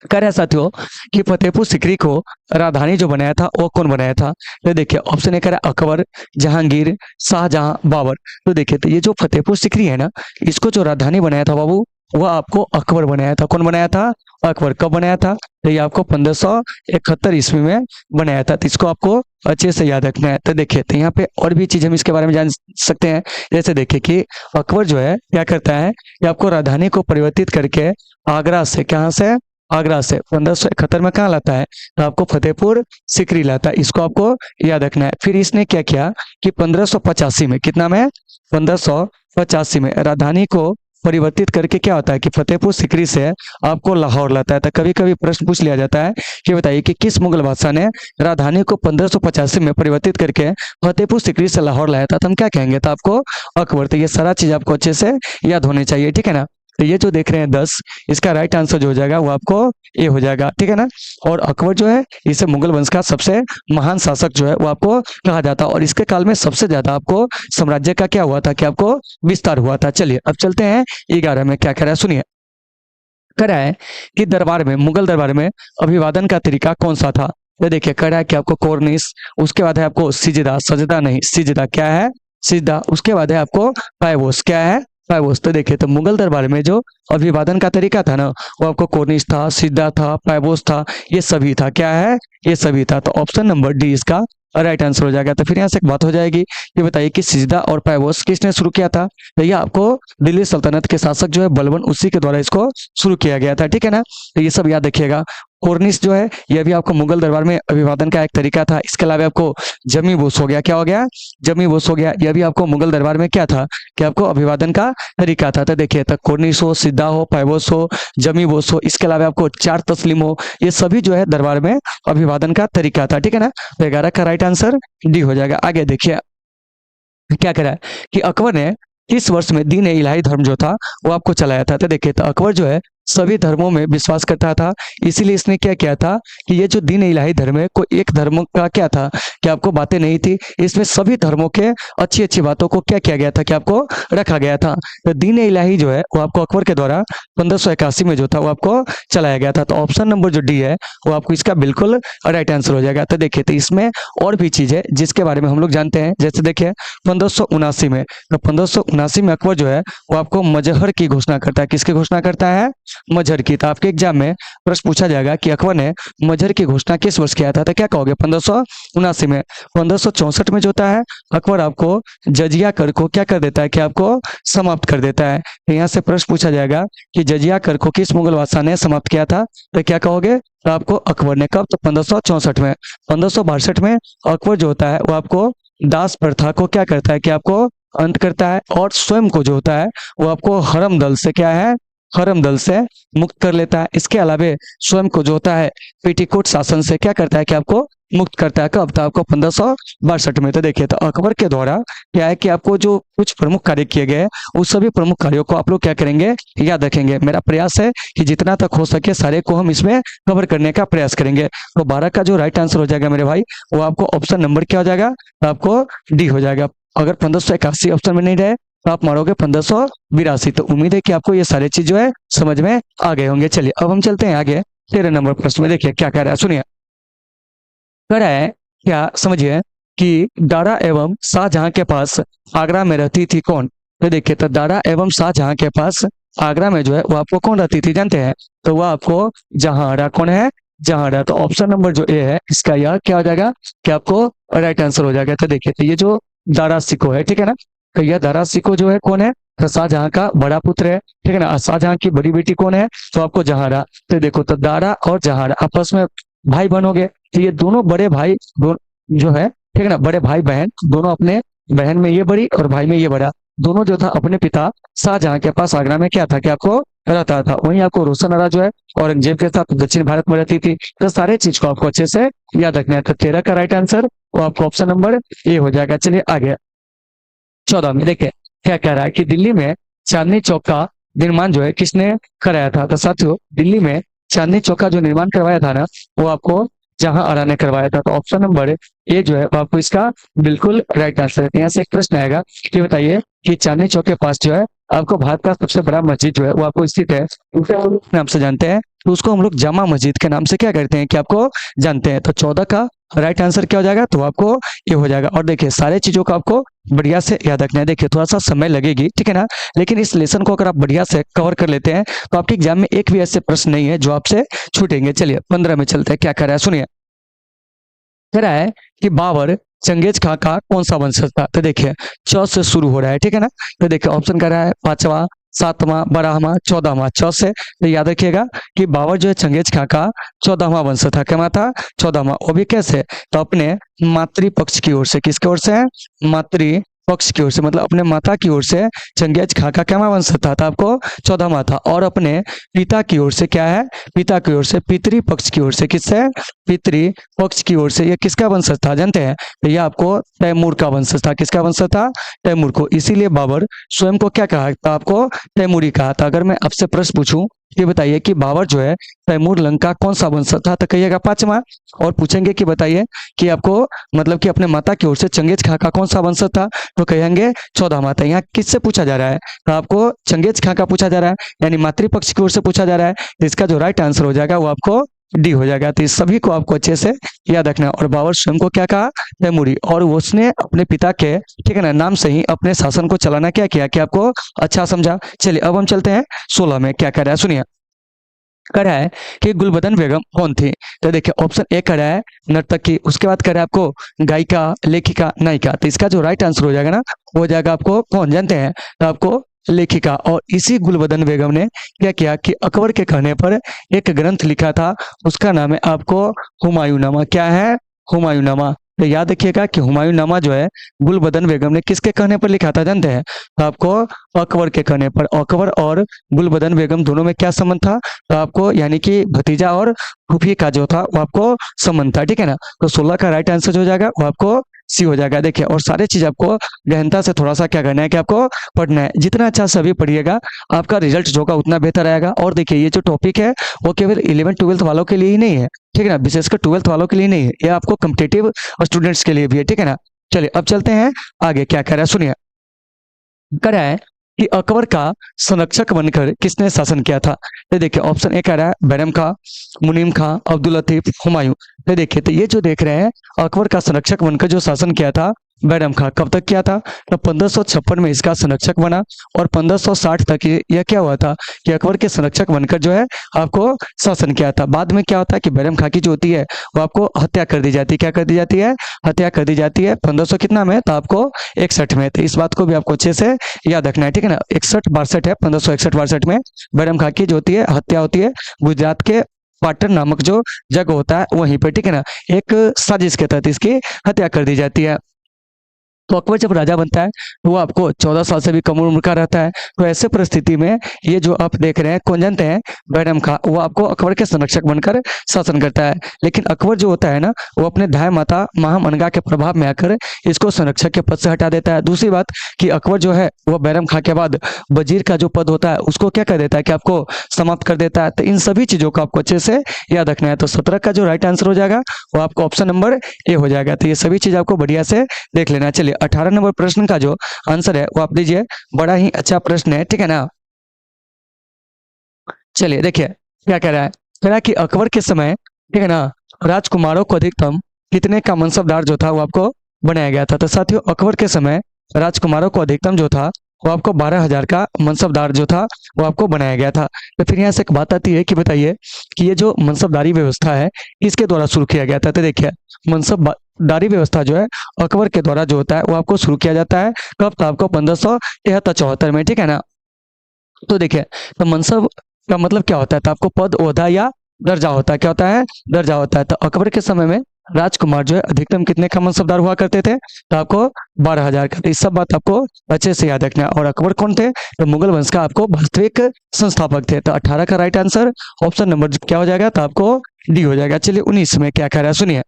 कह रहा है साथियों कि फतेहपुर सिकरी को राजधानी जो बनाया था वो कौन बनाया था? तो देखिए, ऑप्शन ए कह रहा है अकबर, जहांगीर, शाहजहां, बाबर। तो देखिए, तो ये जो फतेहपुर सिकरी है ना, इसको जो राजधानी बनाया था बाबू वह आपको अकबर बनाया था। कौन बनाया था? अकबर। कब बनाया था? तो ये आपको 1571 ईस्वी में बनाया था। तो इसको आपको अच्छे से याद रखना है। तो देखिए, तो यहाँ पे और भी चीज हम इसके बारे में जान सकते हैं। जैसे देखिए कि अकबर जो है क्या करता है कि आपको राजधानी को परिवर्तित करके आगरा से, कहाँ से? आगरा से 1571 में कहाँ लाता है? तो आपको फतेहपुर सिकरी लाता है। इसको आपको याद रखना है। फिर इसने क्या किया कि 1585 में, कितना में? 1585 में राजधानी को परिवर्तित करके क्या होता है कि फतेहपुर सिकरी से आपको लाहौर लाता है। तो कभी कभी प्रश्न पूछ लिया जाता है कि बताइए कि किस मुगल बादशाह ने राजधानी को 1585 में परिवर्तित करके फतेहपुर सिकरी से लाहौर लाया था? तो हम क्या कहेंगे? तो आपको अकबर। तो ये सारा चीज आपको अच्छे से याद होनी चाहिए, ठीक है ना। तो ये जो देख रहे हैं 10, इसका राइट आंसर जो हो जाएगा वो आपको ए हो जाएगा, ठीक है ना। और अकबर जो है इसे मुगल वंश का सबसे महान शासक जो है वो आपको कहा जाता है। और इसके काल में सबसे ज्यादा आपको साम्राज्य का क्या हुआ था कि आपको विस्तार हुआ था। चलिए अब चलते हैं 11 में। क्या कह रहा है सुनिए। कह रहा है कि दरबार में, मुगल दरबार में अभिवादन का तरीका कौन सा था? ये देखिए, कह रहा है कि आपको कोर्निस, उसके बाद है आपको सिजदा, सजदा नहीं सिजदा, क्या है? सिजदा। उसके बाद है आपको पायवोस, क्या है? पायवोस। तो देखिए, तो मुगल दरबार में जो अभिवादन का तरीका था ना, वो आपको कोर्निस था, सिजदा था, पायवोस था, ये सभी था। क्या है? ये सभी था। तो ऑप्शन नंबर डी इसका राइट आंसर हो जाएगा। तो फिर यहाँ से एक बात हो जाएगी, ये बताइए कि सिजदा और पायवोस किसने शुरू किया था? तो ये आपको दिल्ली सल्तनत के शासक जो है बलबन, उसी के द्वारा इसको शुरू किया गया था, ठीक है ना। तो ये सब याद रखिएगा। कोर्निस जो है यह भी आपको मुगल दरबार में अभिवादन का एक तरीका था। इसके अलावा आपको जमी बोस हो गया, क्या हो गया? जमी बोस हो गया। यह भी आपको मुगल दरबार में क्या था कि आपको अभिवादन का तरीका था। तो देखिए, तो कोर्निस हो, सिद्धा हो, पायवोस हो, जमी बोस हो, इसके अलावा आपको चार तस्लीम हो, ये सभी जो है दरबार में अभिवादन का तरीका था, ठीक है ना। तो 11 का राइट आंसर डी हो जाएगा। आगे देखिए क्या कह रहा है कि अकबर ने किस वर्ष में दीन ए इलाही धर्म जो था वो आपको चलाया था? तो देखिए, तो अकबर जो है सभी धर्मों में विश्वास करता था। इसीलिए इसने क्या किया था कि ये जो दीन ए इलाही धर्म है, कोई एक धर्म का क्या था कि आपको बातें नहीं थी, इसमें सभी धर्मों के अच्छी अच्छी बातों को क्या किया गया था कि आपको रखा गया था। तो दीन ए इलाही जो है वो आपको अकबर के द्वारा 1581 में जो था वो आपको चलाया गया था। तो ऑप्शन नंबर जो डी है वो आपको इसका बिल्कुल राइट आंसर हो जाएगा। तो देखिए, तो इसमें और भी चीज है जिसके बारे में हम लोग जानते हैं। जैसे देखिए 1579 में, तो 1579 में अकबर जो है वो आपको मजहर की घोषणा करता है। किसकी घोषणा करता है? मजहर की। तो आपके एग्जाम में प्रश्न पूछा जाएगा कि अकबर ने मजहर की घोषणा किस वर्ष किया था? तो क्या कहोगे? 1579 में। 1564 में जो होता है अकबर आपको जजिया कर को क्या कर देता है कि आपको समाप्त कर देता है। तो यहाँ से प्रश्न पूछा जाएगा कि जजिया कर को किस मुगल बादशाह ने समाप्त किया था? तो क्या कहोगे? तो आपको अकबर ने। कब? तो 1564 में। 1562 में अकबर जो होता है वो आपको दास प्रथा को क्या करता है कि आपको अंत करता है, और स्वयं को जो होता है वो आपको हरम दल से क्या है? हरम दल से मुक्त कर लेता है। इसके अलावा स्वयं को जो होता है पेटीकोट शासन से क्या करता है कि आपको मुक्त करता है। कब? तो आपको 1562 में। तो देखिए, तो अकबर के द्वारा क्या है कि आपको जो कुछ प्रमुख कार्य किए गए उस सभी प्रमुख कार्यों को आप लोग क्या करेंगे? याद रखेंगे। मेरा प्रयास है कि जितना तक हो सके सारे को हम इसमें कवर करने का प्रयास करेंगे। तो 12 का जो राइट आंसर हो जाएगा मेरे भाई वो आपको ऑप्शन नंबर क्या हो जाएगा? तो आपको डी हो जाएगा। अगर 1581 ऑप्शन में नहीं रहे तो आप मारोगे 1582। तो उम्मीद है कि आपको ये सारे चीज जो है समझ में आ गए होंगे। चलिए अब हम चलते हैं आगे 13 नंबर प्रश्न में। देखिए क्या कह रहा है सुनिए। कह रहा है क्या, समझिए कि दारा एवं शाहजहां के पास आगरा में रहती थी कौन? तो देखिए, तो दारा एवं शाहजहां के पास आगरा में जो है वो आपको कौन रहती थी जानते हैं? तो वह आपको जहांरा। कौन है? जहांरा। तो ऑप्शन नंबर जो ए है इसका यह क्या हो जाएगा कि आपको राइट आंसर हो जाएगा। तो देखिए, तो ये जो दारा सिको है, ठीक है ना, तो यह दारा सिको जो है कौन है? तो शाहजहां का बड़ा पुत्र है, ठीक है ना। शाहजहां की बड़ी बेटी कौन है? तो आपको जहांरा। तो देखो, तो दारा और जहांरा आपस में भाई बहन हो गए। तो ये दोनों बड़े भाई जो है, ठीक है ना, बड़े भाई बहन दोनों, अपने बहन में ये बड़ी और भाई में ये बड़ा, दोनों जो था अपने पिता शाहजहां के पास आगरा में क्या था कि आपको रहता था। वहीं आपको रोशन आरा जो है औरंगजेब के साथ दक्षिण भारत में रहती थी। तो सारे चीज को आपको अच्छे से याद रखना है। तो 13 का राइट आंसर वो आपको ऑप्शन नंबर ए हो जाएगा। चलिए आगे 14 में देखिए क्या कह रहा है कि दिल्ली में चांदनी चौक का निर्माण जो है किसने कराया था? तो साथियों, दिल्ली में चांदनी चौक का जो निर्माण करवाया था ना वो आपको जहां आरा ने करवाया था। तो ऑप्शन नंबर ए जो है वो आपको इसका बिल्कुल राइट आंसर है। यहाँ से एक प्रश्न आएगा कि बताइए कि चांदनी चौक के पास जो है आपको भारत का सबसे बड़ा मस्जिद जो है वो आपको स्थित है, उसे हम लोग नाम से जानते हैं। तो उसको हम लोग जामा मस्जिद के नाम से क्या करते हैं कि आपको जानते हैं। तो 14 का राइट आंसर क्या हो जाएगा, तो आपको ये हो जाएगा। और देखिए सारे चीजों को आपको बढ़िया से याद रखना है। देखिए थोड़ा सा समय लगेगी, ठीक है ना, लेकिन इस लेसन को अगर आप बढ़िया से कवर कर लेते हैं तो आपके एग्जाम में एक भी ऐसे प्रश्न नहीं है जो आपसे छूटेंगे। चलिए 15 में चलते हैं, क्या कर रहा है सुनिए। कह रहा है कि बाबर चंगेज खां का कौन सा वंशज था। तो देखिए च से शुरू हो रहा है, ठीक है ना। तो देखिए ऑप्शन कर रहा है 5वां, 7वां, 12वां, 14वां, च से। तो याद रखिएगा कि बाबर जो है चंगेज खां का 14वां वंश था। क्या था, 14वां। वो भी कैसे, तो अपने मातृपक्ष की ओर से। किसकी ओर से है, मातृ पक्ष की ओर से, मतलब अपने माता की ओर से चंगेज खां का क्या वंश था, तो आपको 14वां था। और अपने पिता की ओर से क्या है, पिता की ओर से पितृ पक्ष की ओर से। किससे, पितृ पक्ष की ओर से ये किसका वंशज था जानते हैं, तो ये आपको तैमूर का वंशज था। किसका वंशज था, तैमूर को। इसीलिए बाबर स्वयं को क्या कहा था, आपको तैमूरी कहा था। अगर मैं आपसे प्रश्न पूछूं, ये बताइए कि बाबर जो है तैमूर लंका कौन सा वंशज था, तो कहिएगा 5वां। और पूछेंगे कि बताइए कि आपको मतलब कि अपने माता की ओर से चंगेज खां का कौन सा वंशज था, तो कहेंगे 14वां था। यहाँ किससे पूछा जा रहा है, तो आपको चंगेज खां का पूछा जा रहा है, यानी मातृपक्ष की ओर से पूछा जा रहा है। तो इसका जो राइट आंसर हो जाएगा वो आपको डी हो जाएगा। तो इस सभी को आपको अच्छे से याद रखना है। और बाबर स्वयं को क्या कहा, तैमूरी। और उसने अपने पिता के, ठीक है ना, नाम से ही अपने शासन को चलाना क्या किया कि आपको अच्छा समझा। चलिए अब हम चलते हैं 16 में, क्या कर रहा है सुनिए। कह रहा है कि गुलबदन बेगम कौन थी। तो देखिए ऑप्शन ए कह रहा है नर्तकी, उसके बाद कह रहा है आपको गायिका, लेखिका, नायिका। तो इसका जो राइट आंसर हो जाएगा ना, वो हो जाएगा आपको कौन जानते हैं, तो आपको लेखिका। और इसी गुलबदन बेगम ने क्या किया कि अकबर के कहने पर एक ग्रंथ लिखा था, उसका नाम है आपको हुमायूंनामा। क्या है, हुमायूंनामा। तो याद रखिएगा कि हुमायूंनामा जो है गुलबदन बेगम ने किसके कहने पर लिखा था जानते हैं, तो आपको अकबर के कहने पर। अकबर और गुलबदन बेगम दोनों में क्या संबंध था, तो आपको यानी कि भतीजा और फूफी का जो था वो आपको संबंध था, ठीक है ना। तो 16 का राइट आंसर जो हो जाएगा वो आपको सी हो जाएगा। देखिए और सारे चीज आपको गहनता से थोड़ा सा क्या करना है कि आपको पढ़ना है। जितना अच्छा सभी पढ़िएगा आपका रिजल्ट जो होगा उतना बेहतर आएगा। और देखिए ये जो टॉपिक है वो केवल 11th-12th वालों के लिए ही नहीं है, ठीक है ना, विशेषकर 12th वालों के लिए नहीं है, ये आपको कॉम्पिटिटिव स्टूडेंट्स के लिए भी है, ठीक है ना। चलिए अब चलते हैं आगे, क्या कह रहा है सुनिए। कह रहा है कि अकबर का संरक्षक बनकर किसने शासन किया था। तो देखिए ऑप्शन ए कह रहा है बैरम खां, मुनीम खां, अब्दुल लतीफ, हुमायूं। तो देखिए तो ये जो देख रहे हैं अकबर का संरक्षक बनकर जो शासन किया था बैरम खां, कब तक किया था, तो 1556 में इसका संरक्षक बना। और 1560 तक यह क्या हुआ था कि अकबर के संरक्षक बनकर जो है आपको शासन किया था। बाद में क्या होता है कि बैरम खां की जो होती है वो आपको हत्या कर दी जाती है। क्या कर दी जाती है, हत्या कर दी जाती है 1500 कितना में, तो आपको 61 में। तो इस बात को भी आपको अच्छे से याद रखना है, ठीक है ना। 61-62 है, 1561-62 में बैरम खां की जो होती है हत्या होती है गुजरात के पाटन नामक जो जगह होता है वहीं पर, ठीक है ना। एक साजिश के तहत इसकी हत्या कर दी जाती है। तो अकबर जब राजा बनता है तो वो आपको 14 साल से भी कम उम्र का रहता है। तो ऐसे परिस्थिति में ये जो आप देख रहे हैं कौन जानते हैं, बैरम खां, वो आपको अकबर के संरक्षक बनकर शासन करता है। लेकिन अकबर जो होता है ना वो अपने धाय माता महामनगा के प्रभाव में आकर इसको संरक्षक के पद से हटा देता है। दूसरी बात कि अकबर जो है वो बैरम खां के बाद वजीर का जो पद होता है उसको क्या कर देता है कि आपको समाप्त कर देता है। तो इन सभी चीजों को आपको अच्छे से याद रखना है। तो 17 का जो राइट आंसर हो जाएगा वो आपको ऑप्शन नंबर ए हो जाएगा। तो ये सभी चीज आपको बढ़िया से देख लेना। चलिए 18 नंबर प्रश्न का जो आंसर है वो आप दीजिए, बड़ा ही अच्छा प्रश्न है, ठीक है ना। चलिए देखिए क्या कह रहा है, कह रहा है कि अकबर के समय, ठीक है ना, राजकुमारों को अधिकतम कितने का मनसबदार जो था वो आपको बनाया गया था। तो साथियों अकबर के समय राजकुमारों को अधिकतम जो था वो आपको 12,000 का मनसबदार जो था वो आपको बनाया गया था। तो फिर यहाँ से एक बात आती है कि बताइए कि ये जो मनसबदारी व्यवस्था है इसके द्वारा शुरू किया गया था। तो देखिए मनसबदारी व्यवस्था जो है अकबर के द्वारा जो होता है वो आपको शुरू किया जाता है कब, तो आपको 1573-74 में, ठीक है ना। तो देखिए तो मनसब का मतलब क्या होता है, तो आपको पद, ओहदा या दर्जा होता है। क्या होता है, दर्जा होता है। तो अकबर के समय में राजकुमार जो है अधिकतम कितने का मनसबदार हुआ करते थे, तो आपको 12,000 का। इस सब बात आपको अच्छे से याद रखना है। और अकबर कौन थे, तो मुगल वंश का आपको वास्तविक संस्थापक थे। तो 18 का राइट आंसर ऑप्शन नंबर क्या हो जाएगा, तो आपको डी हो जाएगा। चलिए 19 में क्या कह रहा है सुनिए।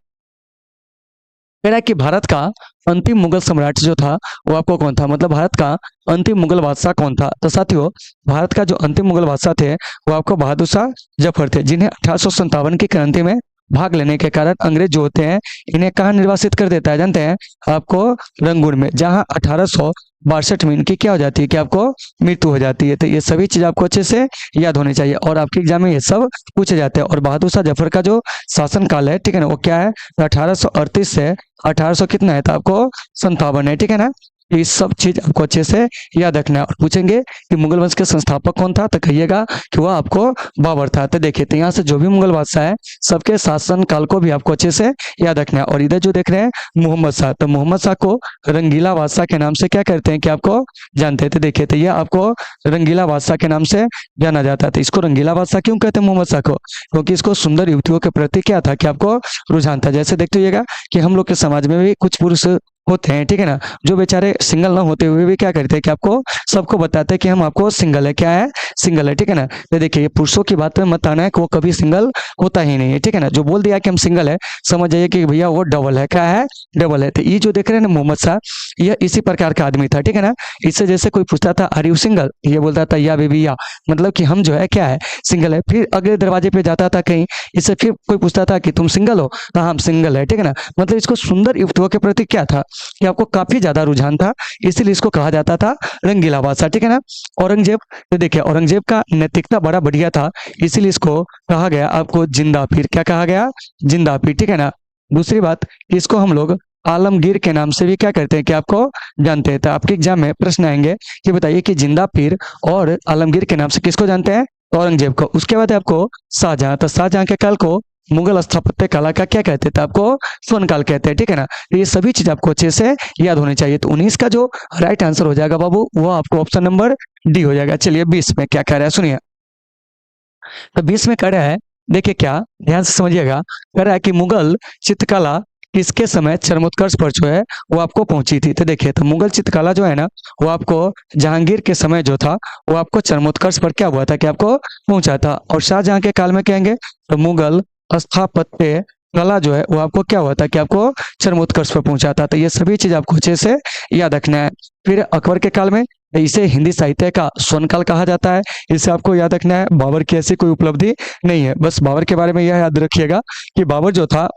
कह रहा है कि भारत का अंतिम मुगल सम्राट जो था वो आपको कौन था, मतलब भारत का अंतिम मुगल बादशाह कौन था। तो साथियों भारत का जो अंतिम मुगल बादशाह थे वो आपको बहादुर शाह जफर थे, जिन्हें 1857 की क्रांति में भाग लेने के कारण अंग्रेज जो होते हैं इन्हें कहाँ निर्वासित कर देता है जानते हैं आपको, रंगून में, जहां 1862 में इनकी क्या हो जाती है कि आपको मृत्यु हो जाती है। तो ये सभी चीज आपको अच्छे से याद होनी चाहिए और आपके एग्जाम में ये सब पूछे जाते हैं। और बहादुर शाह जफर का जो शासन काल है, ठीक है ना, वो क्या है, 1838 से 1800 कितना है, तो आपको 57 है, ठीक है ना। ये सब चीज आपको अच्छे से याद रखना है। और पूछेंगे कि मुगल वंश के संस्थापक कौन था, तो कहिएगा कि वह आपको बाबर था। तो देखिए, तो यहाँ से जो भी मुगल बादशाह है सबके शासन काल को भी आपको अच्छे से याद रखना है। और इधर जो देख रहे हैं मोहम्मद शाह, तो मोहम्मद शाह को रंगीला बादशाह के नाम से क्या करते हैं कि आपको जानते हैं। तो देखिए, तो ये आपको रंगीला बादशाह के नाम से जाना जाता है। तो इसको रंगीला बादशाह क्यों कहते हैं मोहम्मद शाह को, क्योंकि इसको सुंदर युवतियों के प्रति क्या था कि आपको रुझान था। जैसे देखते होइएगा कि हम लोग के समाज में भी कुछ पुरुष होते हैं, ठीक है ना, जो बेचारे सिंगल ना होते हुए भी क्या करते हैं कि आपको सबको बताते हैं कि हम आपको सिंगल है, क्या है, सिंगल है, ठीक है ना। तो देखिए, पुरुषों की बात में मत आना है कि वो कभी सिंगल होता ही नहीं है, ठीक है ना। जो बोल दिया कि हम सिंगल है, समझ जाइए कि भैया वो डबल है, क्या है, डबल है। तो ये जो देख रहे हैं ना मोहम्मद शाह, यह इसी प्रकार का आदमी था, ठीक है ना। इससे जैसे कोई पूछता था आर यू सिंगल, ये बोलता था या बेबी या, मतलब कि हम जो है क्या है, सिंगल है। फिर अगले दरवाजे पे जाता था कहीं, इससे फिर कोई पूछता था कि तुम सिंगल हो, तो हम सिंगल है, ठीक है ना। मतलब इसको सुंदर युवतियों के प्रति क्या था कि आपको काफी ज्यादा रुझान था, इसीलिए इसको कहा जाता था रंगीला बादशाह, ठीक है ना। औरंगजेब, तो देखिए औरंगजेब का नैतिकता बड़ा बढ़िया था, इसीलिए इसको कहा गया आपको जिंदा पीर, क्या कहा गया, जिंदा पीर, ठीक है ना। दूसरी बात, इसको हम लोग आलमगीर के नाम से भी क्या करते हैं कि आपको जानते हैं। तो आपके एग्जाम में प्रश्न आएंगे कि बताइए कि जिंदा पीर और आलमगीर के नाम से किसको जानते हैं, औरंगजेब को। उसके बाद आपको शाहजहां, तो शाहजहां के काल को मुगल स्थापत्य कला का क्या कहते थे, आपको स्वर्ण काल कहते हैं, ठीक है ना। तो ये सभी चीज आपको अच्छे से याद होनी चाहिए। तो 19 का जो राइट आंसर हो जाएगा बाबू, वो आपको ऑप्शन नंबर डी हो जाएगा। चलिए 20 में क्या कह रहा है सुनिए। तो 20 में कह रहा है, देखिए क्या, ध्यान से समझिएगा, कह रहा है कि मुगल चित्रकला किसके समय चरमोत्कर्ष पर जो है वो आपको पहुंची थी। तो देखिए, तो मुगल चित्रकला जो है ना, वो आपको जहांगीर के समय जो था वो आपको चरमोत्कर्ष पर क्या हुआ था कि आपको पहुंचा था। और शाहजहां के काल में कहेंगे तो मुगल स्थापत्य कला जो है वो आपको क्या हुआ था कि आपको चरमोत्कर्ष पर पहुंचा था। तो ये सभी चीज आपको अच्छे से याद रखना है। फिर अकबर के काल में, इसे हिंदी साहित्य का स्वर्ण काल कहा जाता है, इसे आपको याद रखना है। बाबर की ऐसी कोई उपलब्धि नहीं है, बस बाबर के बारे में यह याद रखिएगा कि बाबर जो था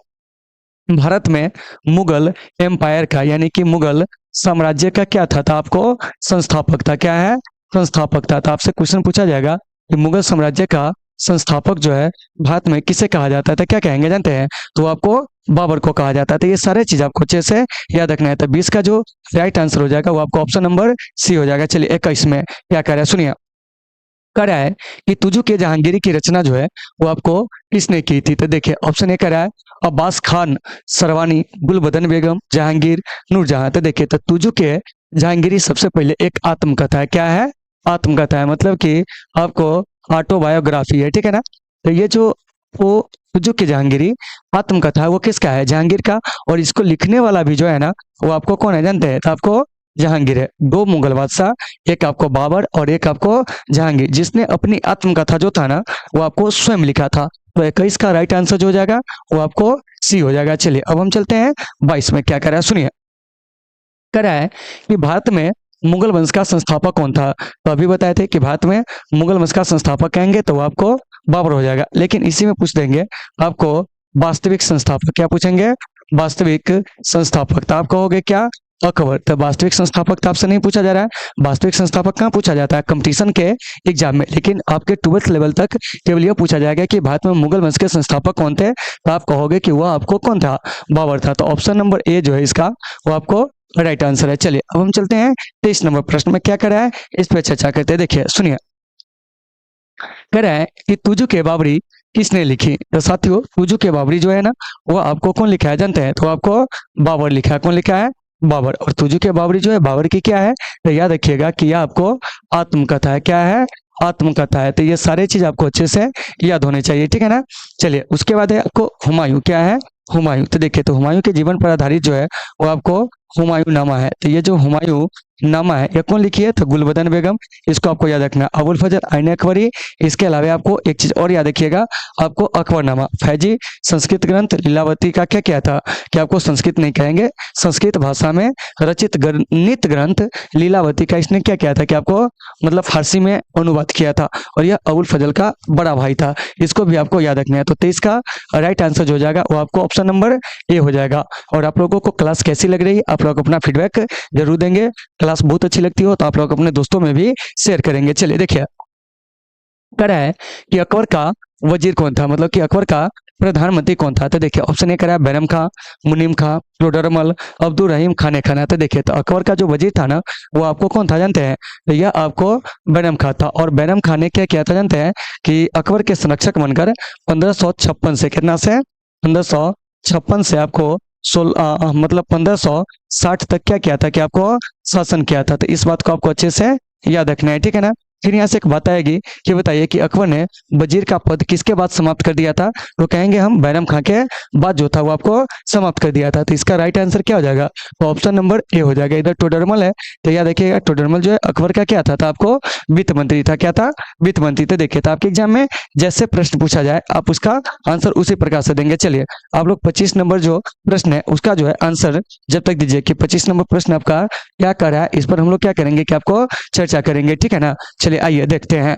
भारत में मुगल एम्पायर का, यानी कि मुगल साम्राज्य का क्या था आपको संस्थापक था, क्या है, संस्थापक था। तो आपसे क्वेश्चन पूछा जाएगा कि मुगल साम्राज्य का संस्थापक जो है भारत में किसे कहा जाता था, क्या कहेंगे जानते हैं, तो आपको बाबर को कहा जाता है। तो ये सारे चीज आपको अच्छे से याद रखना है। तो 20 का जो राइट आंसर हो जाएगा वो आपको ऑप्शन नंबर सी हो जाएगा। चलिए 21 में क्या कह रहा है सुनिए। कह रहा है कि तुजु के जहांगीरी की रचना जो है वो आपको किसने की थी। तो देखिए ऑप्शन ए कह रहा है अब्बास खान सरवानी, गुलबदन बेगम, जहांगीर, नूरजहां। तो देखिए, तो तुजु के जहांगीरी सबसे पहले एक आत्मकथा है, क्या है, आत्मकथा है, मतलब कि आपको ऑटोबायोग्राफी है, ठीक है ना। तो ये जो वो तुजु की जहांगीरी आत्मकथा है वो किसका है, जहांगीर का। और इसको लिखने वाला भी जो है ना वो आपको कौन है जानते हैं, तो आपको जहांगीर है। दो मुगल बादशाह, एक आपको बाबर और एक आपको जहांगीर, जिसने अपनी आत्मकथा जो था ना वो आपको स्वयं लिखा था। तो 21 का राइट आंसर जो हो जाएगा वो आपको सी हो जाएगा। चलिए अब हम चलते हैं 22 में क्या कर रहा है सुनिए। कह रहा है कि भारत में मुगल वंश का संस्थापक कौन था। तो अभी बताए थे कि भारत में मुगल वंश का संस्थापक कहेंगे तो वो आपको बाबर हो जाएगा, लेकिन इसी में पूछ देंगे आपको वास्तविक संस्थापक, क्या पूछेंगे, वास्तविक संस्थापक। तो आप कहोगे क्या, अकबर। तो वास्तविक संस्थापक तो आपसे नहीं पूछा जा रहा है, वास्तविक संस्थापक कहाँ पूछा जाता है, कंपटीशन के एग्जाम में। लेकिन आपके 12th लेवल तक केवल यह पूछा जाएगा कि भारत में मुगल वंश के संस्थापक कौन थे, तो आप कहोगे कि वह आपको कौन था, बाबर था। तो ऑप्शन नंबर ए जो है इसका वो आपको राइट आंसर है। चलिए अब हम चलते हैं 23 नंबर प्रश्न में, क्या कर रहा है इस पर चर्चा करते हैं। देखिए सुनिए, कह रहा है कि तुजु के बाबरी किसने लिखी। तो साथियों तुजु के बाबरी जो है ना वो आपको कौन लिखा है जानते हैं, तो आपको बाबर लिखा है। कौन लिखा है, बाबर। और तुजु के बाबरी जो है बाबर की क्या है, तो याद रखिएगा कि यह आपको आत्मकथा है, क्या है, आत्मकथा है। तो ये सारे चीज आपको अच्छे से याद होने चाहिए, ठीक है ना। चलिए उसके बाद है आपको हुमायूं, क्या है, हुमायूं। तो देखिए, तो हुमायूं के जीवन पर आधारित जो है वो आपको हुमायूं नामा है। तो ये जो हुमायूं नामा है ये कौन लिखी है? तो गुलबदन बेगम। इसको आपको याद रखना। अबुल फजल आइन अकबरी। इसके अलावा आपको एक चीज और याद रखिएगा, आपको अकबरनामा। फैजी संस्कृत ग्रंथ लीलावती का क्या क्या था कि आपको संस्कृत नहीं कहेंगे, संस्कृत भाषा में रचित गणित ग्रंथ लीलावती का इसने क्या किया था कि आपको मतलब फारसी में अनुवाद किया था, और यह अबुल फजल का बड़ा भाई था। इसको भी आपको याद रखना है। तो 23 का राइट आंसर जो हो जाएगा वो आपको ऑप्शन नंबर ए हो जाएगा। और आप लोगों को क्लास कैसी लग रही है आप लोग अपना फीडबैक जरूर देंगे। क्लास बहुत अच्छी लगती हो तो आप लोग अपने दोस्तों में भी शेयर करेंगे। चलिए देखिए, कह रहा है कि अकबर का वजीर कौन था, मतलब कि अकबर का प्रधानमंत्री कौन था। तो देखिए ऑप्शन ए करा है बैरम खां, मुनीम खां, टोडरमल, अब्दुल रहीम खाने खाना। तो देखिए, तो अकबर का जो वजीर था ना वो आपको कौन था जानते हैं? तो यह आपको बैरम खां था। और बैरम खां ने क्या किया था जानते हैं कि अकबर के संरक्षक बनकर 1556 से कितना से 1556 से आपको मतलब 1560 तक क्या किया था कि आपको शासन किया था। तो इस बात को आपको अच्छे से याद रखना है, ठीक है ना। फिर यहाँ से एक बात आएगी कि बताइए कि अकबर ने वजीर का पद किसके बाद समाप्त कर दिया था? तो कहेंगे हम बैरम खां के बाद जो था वो आपको समाप्त कर दिया था। तो इसका राइट आंसर क्या हो जाएगा? तो ऑप्शन नंबर ए हो जाएगा। इधर टोडरमल है तो याद रखिएगा, टोडरमल जो है अकबर का क्या था? आपको वित्त मंत्री था। क्या था? वित्त मंत्री। तो देखिए, तो आपके एग्जाम में जैसे प्रश्न पूछा जाए आप उसका आंसर उसी प्रकार से देंगे। चलिए आप लोग 25 नंबर जो प्रश्न है उसका जो है आंसर जब तक दीजिए कि 25 नंबर प्रश्न आपका क्या कर रहा है इस पर हम लोग क्या करेंगे कि आपको चर्चा करेंगे, ठीक है ना। चलिए आइए देखते हैं।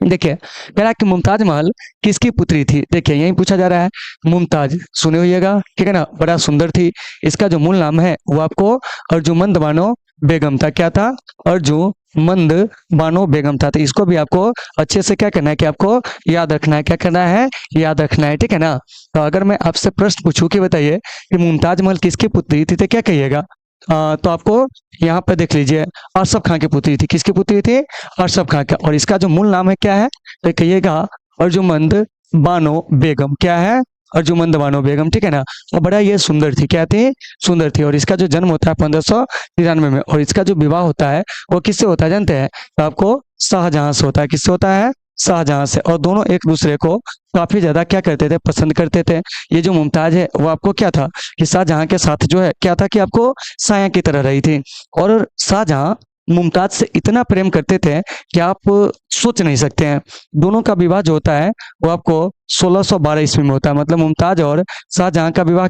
देखिए कह रहा है कि मुमताज महल किसकी पुत्री थी। देखिए यही पूछा जा रहा है। मुमताज सुने होइएगा, ठीक है ना, बड़ा सुंदर थी। इसका जो मूल नाम है वो आपको अर्जुमंद बानो बेगम था। क्या था? अर्जुमंद बानो बेगम था। तो इसको भी आपको अच्छे से क्या करना है कि आपको याद रखना है। क्या करना है? याद रखना है, ठीक है ना। तो अगर मैं आपसे प्रश्न पूछूं कि बताइए कि मुमताज महल किसकी पुत्री थी तो क्या कहिएगा? तो आपको यहाँ पे देख लीजिए, अरशद खां की पुत्री थी। किसकी पुत्री थी? अरशद खां का। और इसका जो मूल नाम है क्या है तो कहिएगा अर्जुमंद बानो बेगम। क्या है? अर्जुमंद बानो बेगम, ठीक है ना। और बड़ा ये सुंदर थी। क्या थी? सुंदर थी। और इसका जो जन्म होता है 1593 में, और इसका जो विवाह होता है वो किससे होता है जानते हैं? तो आपको शाहजहां से होता है। किससे होता है? शाहजहां से। और दोनों एक दूसरे को काफी ज्यादा क्या करते थे? पसंद करते थे। ये जो मुमताज है वो आपको क्या था कि शाहजहां के साथ जो है क्या था कि आपको साया की तरह रही थी। और शाहजहां मुमताज से इतना प्रेम करते थे कि आप सोच नहीं सकते हैं। दोनों का विवाह जो होता है वो आपको 1612 ईस्वी में होता है। मतलब मुमताज और शाहजहां का विवाह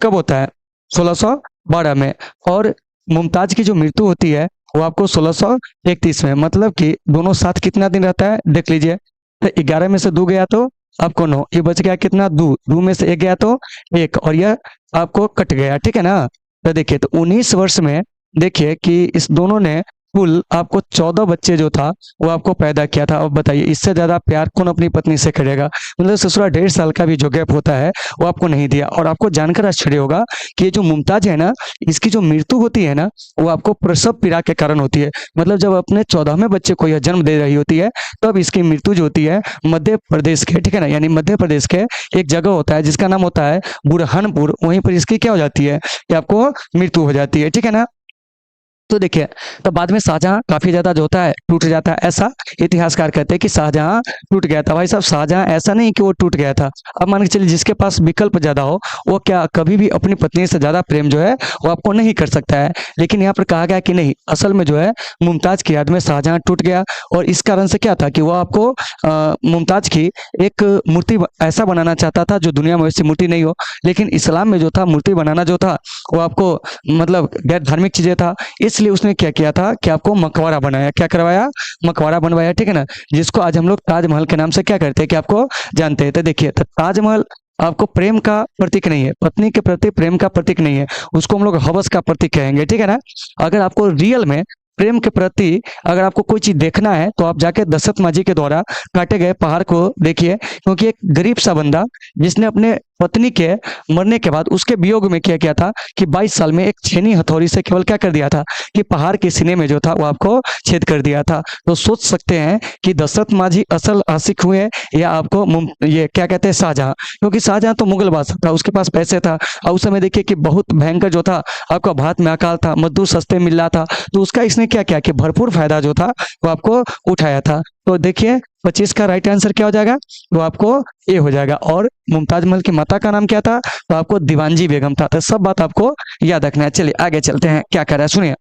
कब होता है? 1612 में। और मुमताज की जो मृत्यु होती है वो आपको 1631 में। मतलब कि दोनों साथ कितना दिन रहता है देख लीजिए। 11 में से 2 गया तो आपको 9, ये बच गया कितना? 2 में से 1 गया तो 1, और यह आपको कट गया, ठीक है ना। तो देखिए, तो 19 वर्ष में देखिए कि इस दोनों ने कुल आपको 14 बच्चे जो था वो आपको पैदा किया था। अब बताइए इससे ज्यादा प्यार कौन अपनी पत्नी से करेगा? मतलब ससुरा 1.5 साल का भी जो गैप होता है वो आपको नहीं दिया। और आपको जानकर आश्चर्य होगा कि ये जो मुमताज है ना इसकी जो मृत्यु होती है ना वो आपको प्रसव पीड़ा के कारण होती है। मतलब जब अपने 14वें बच्चे को यह जन्म दे रही होती है तब इसकी मृत्यु जो होती है मध्य प्रदेश के, ठीक है ना, यानी मध्य प्रदेश के एक जगह होता है जिसका नाम होता है बुरहानपुर, वहीं पर इसकी क्या हो जाती है कि आपको मृत्यु हो जाती है, ठीक है ना। तो देखिए, तो बाद में शाहजहां काफी ज्यादा जो होता है टूट जाता है। ऐसा इतिहासकार कहते हैं कि शाहजहां टूट गया था। भाई साहब शाहजहां ऐसा नहीं कि वो टूट गया था। अब मान के चलिए जिसके पास विकल्प ज्यादा हो वो क्या कभी भी अपनी पत्नी से ज्यादा प्रेम जो है वो आपको नहीं कर सकता है। लेकिन यहाँ पर कहा गया कि नहीं, असल में जो है मुमताज की याद में शाहजहां टूट गया। और इस कारण से क्या था कि वो आपको मुमताज की एक मूर्ति ऐसा बनाना चाहता था जो दुनिया में वैसी मूर्ति नहीं हो। लेकिन इस्लाम में जो था मूर्ति बनाना जो था वो आपको मतलब गैर धार्मिक चीजें था। इसलिए उसने क्या किया था कि आपको मकबरा बनाया। क्या करवाया? मकबरा बनवाया, ठीक है ना, जिसको आज हम लोग ताजमहल के नाम से क्या करते हैं कि आपको जानते हैं। तो देखिए, तो ताजमहल आपको प्रेम का प्रतीक नहीं है, पत्नी के प्रति प्रेम का प्रतीक नहीं है, उसको हम लोग हवस का प्रतीक कहेंगे, ठीक है ना। अगर आपको रियल में प्रेम के प्रति अगर आपको कोई चीज देखना है तो आप जाके दशरथ माझी के द्वारा काटे गए पहाड़ को देखिए। क्योंकि एक गरीब सा बंदा जिसने अपने पत्नी के मरने के बाद उसके वियोग में क्या किया था कि 22 साल में एक छेनी हथौड़ी से केवल क्या कर दिया था कि पहाड़ के सीने में जो था वो आपको छेद कर दिया था। तो सोच सकते हैं कि दशरथ माझी असल आशिक हुए या आपको ये क्या कहते हैं शाहजहां। क्योंकि शाहजहां तो मुगल बादशाह था, उसके पास पैसे था, और उस समय देखिए कि बहुत भयंकर जो था आपका भारत में अकाल था, मजदूर सस्ते मिल रहा था, तो उसका इसने क्या किया कि भरपूर फायदा जो था वो आपको उठाया था। तो देखिए 25 का राइट आंसर क्या हो जाएगा, वो आपको ए हो जाएगा। और मुमताज महल की माता का नाम क्या था, तो आपको दीवानजी बेगम था। तो सब बात आपको याद रखना है। चलिए आगे चलते हैं, क्या कह रहा है सुनिए।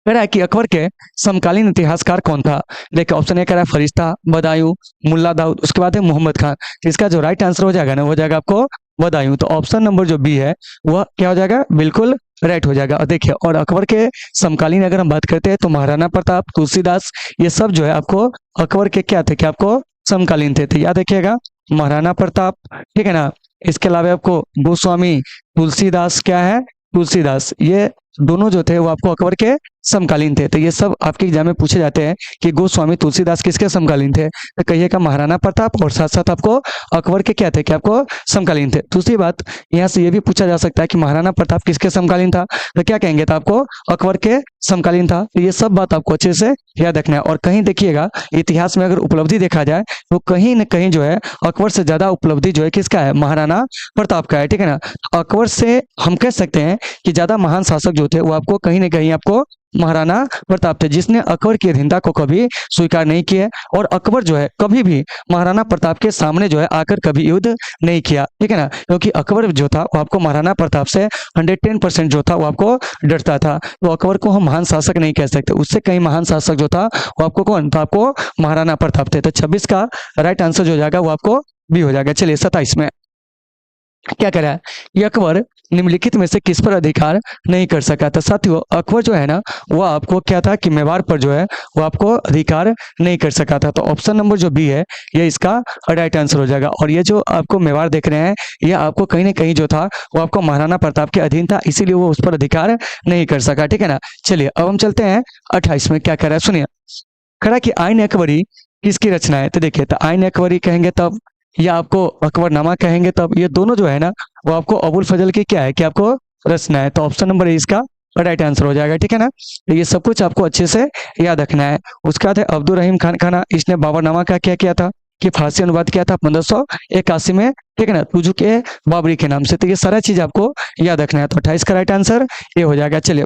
कह रहा है कि अकबर के समकालीन इतिहासकार कौन था। देखिए ऑप्शन ए कह रहा है फरिश्ता, बदायूं, मुल्ला दाऊद, उसके बाद है मोहम्मद खान। तो इसका जो राइट आंसर हो जाएगा ना, वो जाएगा आपको बदायूं। तो ऑप्शन नंबर जो बी है वह क्या हो जाएगा, बिल्कुल राइट हो जाएगा। और देखिए, और अकबर के समकालीन अगर हम बात करते हैं तो महाराणा प्रताप, तुलसीदास, ये सब जो है आपको अकबर के क्या थे, क्या आपको समकालीन थे। तो याद रखिएगा महाराणा प्रताप, ठीक है ना। इसके अलावा आपको गोस्वामी, तुलसीदास, क्या है तुलसीदास, ये दोनों जो थे वो आपको अकबर के समकालीन थे। तो ये सब आपके एग्जाम में पूछे जाते हैं कि गोस्वामी, तुलसीदास किसके समकालीन थे। तो कहिएगा महाराणा प्रताप, और साथ साथ आपको अकबर के क्या थे, क्या आपको समकालीन थे। दूसरी बात यहाँ से ये भी पूछा जा सकता है कि महाराणा प्रताप किसके समकालीन था, तो क्या कहेंगे, तो आपको अकबर के समकालीन था। तो ये सब बात आपको अच्छे से याद रखना है। और कहीं देखिएगा इतिहास में अगर उपलब्धि देखा जाए तो कहीं न कहीं जो है अकबर से ज्यादा उपलब्धि जो है किसका है, महाराणा प्रताप का है, ठीक है ना। अकबर से हम कह सकते हैं कि ज्यादा महान शासक जो थे वो आपको कहीं ना कहीं आपको महाराणा प्रताप थे, जिसने अकबर की अधीनता को कभी स्वीकार नहीं किया। और अकबर जो है कभी भी महाराणा प्रताप के सामने जो है आकर कभी युद्ध नहीं किया, ठीक है ना। क्योंकि अकबर जो था वो आपको महाराणा प्रताप से 110% जो था वो आपको डरता था। तो अकबर को हम महान शासक नहीं कह सकते, उससे कहीं महान शासक जो था वो आपको कौन था, आपको महाराणा प्रताप थे। तो 26 का राइट आंसर जो हो जाएगा वो आपको बी हो जाएगा। चलिए 27 में क्या करा है, ये अकबर निम्नलिखित में से किस पर अधिकार नहीं कर सका था। साथियों अकबर जो है ना वो आपको क्या था कि मेवाड़ पर जो है वो आपको अधिकार नहीं कर सका था। तो ऑप्शन नंबर जो बी है ये इसका राइट आंसर हो जाएगा। और ये जो आपको मेवाड़ देख रहे हैं ये आपको कहीं ना कहीं जो था वो आपको महाराणा प्रताप के अधीन था, इसीलिए वो उस पर अधिकार नहीं कर सका, ठीक है ना। चलिए अब हम चलते हैं 28 में, क्या कह रहा है सुनिए। खड़ा कि आईन अकबरी किसकी रचना है। तो देखिए, तो आईन अकबरी कहेंगे तब, या आपको अकबरनामा कहेंगे तब, ये दोनों जो है ना वो आपको अबुल फजल की क्या है, कि आपको रचना है। तो ऑप्शन नंबर ए इसका राइट आंसर हो जाएगा, ठीक है ना। तो ये सब कुछ आपको अच्छे से याद रखना है। उसके बाद है अब्दुल रहीम खान खाना, इसने बाबरनामा का क्या किया था, कि फारसी अनुवाद किया था 1581 में, ठीक है ना, तुजु के बाबरी के नाम से। तो ये सारा चीज आपको याद रखना है। तो 28 का राइट आंसर ये हो जाएगा। चलिए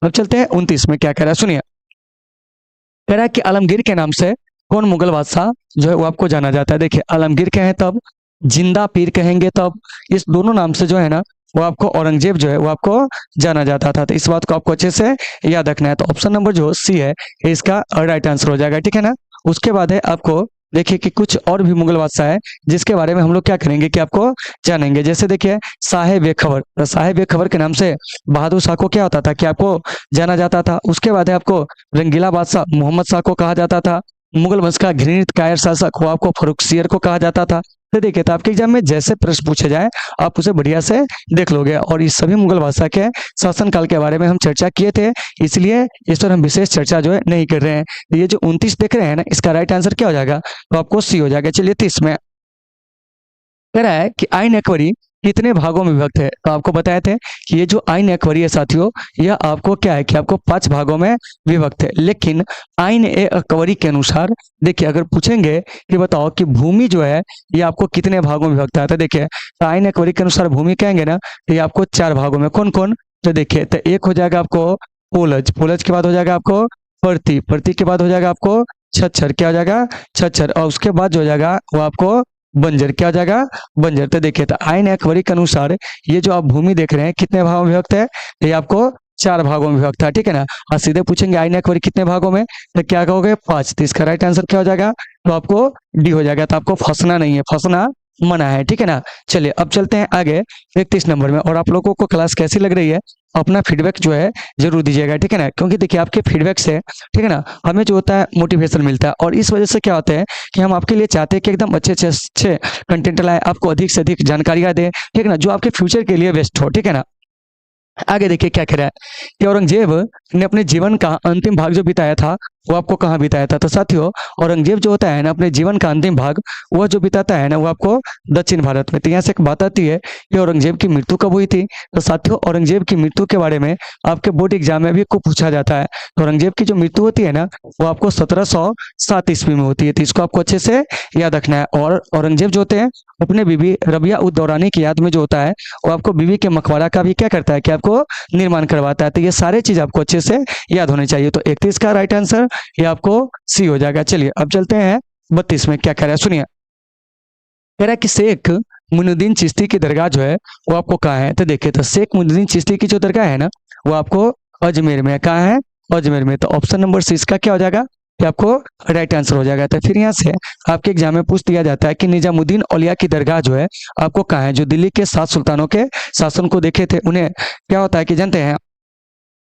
अब चलते हैं 29 में, क्या कह रहा है सुनिए। कह रहा है कि आलमगीर के नाम से कौन मुगल बादशाह जो है वो आपको जाना जाता है। देखिए आलमगीर कहें तब, जिंदा पीर कहेंगे तब, इस दोनों नाम से जो है ना वो आपको औरंगजेब जो है वो आपको जाना जाता था। तो इस बात को आपको अच्छे से याद रखना है। तो ऑप्शन नंबर जो सी है इसका राइट आंसर हो जाएगा, ठीक है ना। उसके बाद है आपको देखिए कि कुछ और भी मुगल बादशाह है जिसके बारे में हम लोग क्या करेंगे कि आपको जानेंगे। जैसे देखिए साहेब खबर, तो साहेब खबर के नाम से बहादुर शाह को क्या होता था कि आपको जाना जाता था। उसके बाद है आपको रंगीला बादशाह मोहम्मद शाह को कहा जाता था। मुगल वंश का घृणित कायर शासक वो आपको फर्रुखसियर को कहा जाता था। तो देखिए, तो आपके एग्जाम में जैसे प्रश्न पूछे जाए आप उसे बढ़िया से देख लोगे। और इस सभी मुगल बादशाह के शासनकाल के बारे में हम चर्चा किए थे, इसलिए इस पर हम विशेष चर्चा जो है नहीं कर रहे हैं। तो ये जो 29 देख रहे हैं ना इसका राइट आंसर क्या हो जाएगा, तो आपको सी हो जाएगा। चलिए 30 में कह रहा है कि आईन अकबरी कितने भागों में विभक्त है। तो आपको बताए थे कि ये जो आईन अकबरी है साथियों यह आपको क्या है कि आपको 5 भागों में विभक्त है। लेकिन आईन ए अकबरी के अनुसार देखिए अगर पूछेंगे कि बताओ कि भूमि जो है ये आपको कितने भागों में विभक्त है, तो देखिए तो आईन अकबरी के अनुसार भूमि कहेंगे ना तो ये आपको 4 भागों में, कौन कौन, तो देखिए तो एक हो जाएगा आपको पोलज, पोलज के बाद हो जाएगा आपको परती, परती के बाद हो जाएगा आपको छच्छर, क्या हो जाएगा छच्छर, और उसके बाद जो हो जाएगा वो आपको बंजर, क्या हो जाएगा बंजर। तो देखिए तो आईन अकबरी के अनुसार ये जो आप भूमि देख रहे हैं कितने भागों में विभक्त है, तो ये आपको 4 भागों में विभक्त है, ठीक है ना। और सीधे पूछेंगे आईन अकबरी कितने भागों में, तो क्या कहोगे 5। तो इसका राइट आंसर क्या हो जाएगा, तो आपको डी हो जाएगा। तो आपको फंसना नहीं है, फंसना मना है, ठीक है ना। चलिए अब चलते हैं आगे 31 नंबर में। और आप लोगों को क्लास कैसी लग रही है अपना फीडबैक जो है जरूर दीजिएगा, ठीक है ना। क्योंकि देखिए आपके फीडबैक से, ठीक है ना, हमें जो होता है मोटिवेशन मिलता है। और इस वजह से क्या होता है कि हम आपके लिए चाहते हैं कि एकदम अच्छे कंटेंट लाए, आपको अधिक से अधिक जानकारियां दें, ठीक है ना, जो आपके फ्यूचर के लिए बेस्ट हो, ठीक है ना। आगे देखिए क्या कह रहा है कि औरंगजेब ने अपने जीवन का अंतिम भाग जो बिताया था वो आपको कहाँ बिताया था। तो साथियों औरंगजेब जो होता है ना अपने जीवन का अंतिम भाग वह जो बिताता है ना वो आपको दक्षिण भारत में। तो यहाँ से एक बात आती है कि औरंगजेब की मृत्यु कब हुई थी। तो साथियों औरंगजेब की मृत्यु के बारे में आपके बोर्ड एग्जाम में भी खूब पूछा जाता है। तो औरंगजेब की जो मृत्यु होती है ना वो आपको 1707 ईस्वी में होती है। तो इसको आपको अच्छे से याद रखना है। और औरंगजेब जो होते हैं अपने बीबी रबिया उद दौरानी की याद में जो होता है वो आपको बीबी के मकबरा का भी क्या करता है कि आपको निर्माण करवाता है। तो ये सारे चीज आपको अच्छे से याद होने चाहिए। तो 31 का राइट आंसर ये आपको सी हो जाएगा। चलिए अब चलते हैं 32 में, क्या कह रहा है सुनिए। कह रहा है कि शेख मुइनुद्दीन चिश्ती की दरगाह जो है वो आपको कहाँ है, तो देखिए तो शेख मुइनुद्दीन चिश्ती की जो दरगाह है ना वो आपको अजमेर में, कहाँ है, अजमेर में। तो ऑप्शन नंबर सी इसका क्या हो जाएगा, कि आपको राइट आंसर हो जाएगा। तो फिर यहाँ से आपके एग्जाम में पूछ दिया जाता है कि निजामुद्दीन औलिया की दरगाह जो है आपको कहाँ है, जो दिल्ली के 7 सुल्तानों के शासन को देखे थे उन्हें क्या होता है कि जानते हैं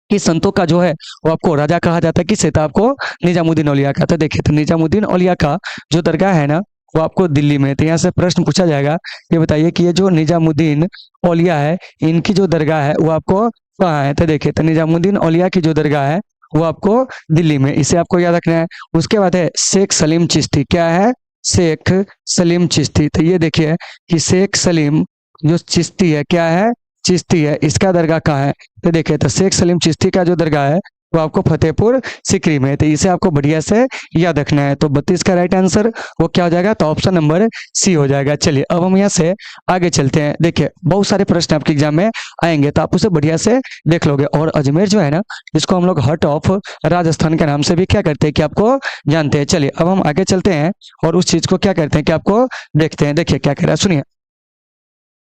कि संतों का जो है वो आपको राजा कहा जाता है, किससे, तो आपको निजामुद्दीन औलिया का। तो देखिए तो निजामुद्दीन औलिया का जो दरगाह है ना वो आपको दिल्ली में। तो यहाँ से प्रश्न पूछा जाएगा, ये बताइए कि ये जो निजामुद्दीन औलिया है इनकी जो दरगाह है वो आपको कहाँ है। तो देखिए तो निजामुद्दीन औलिया की जो दरगाह है वो आपको दिल्ली में, इसे आपको याद रखना है। उसके बाद है शेख सलीम चिश्ती, क्या है, शेख सलीम चिश्ती। तो ये देखिए कि शेख सलीम जो चिश्ती है, क्या है, चिश्ती है, इसका दरगाह कहाँ है। तो देखिए तो शेख सलीम चिश्ती का जो दरगाह है वो आपको फतेहपुर सिकरी में है। तो इसे आपको बढ़िया से याद रखना है। तो 32 का राइट आंसर वो क्या हो जाएगा, तो ऑप्शन नंबर सी हो जाएगा। चलिए अब हम यहाँ से आगे चलते हैं। देखिए बहुत सारे प्रश्न आपके एग्जाम में आएंगे तो आप उसे बढ़िया से देख लोगे। और अजमेर जो है ना इसको हम लोग हार्ट ऑफ राजस्थान के नाम से भी क्या करते हैं कि आपको जानते हैं। चलिए अब हम आगे चलते हैं और उस चीज को क्या करते हैं कि आपको देखते हैं। देखिए क्या कह रहा है सुनिए।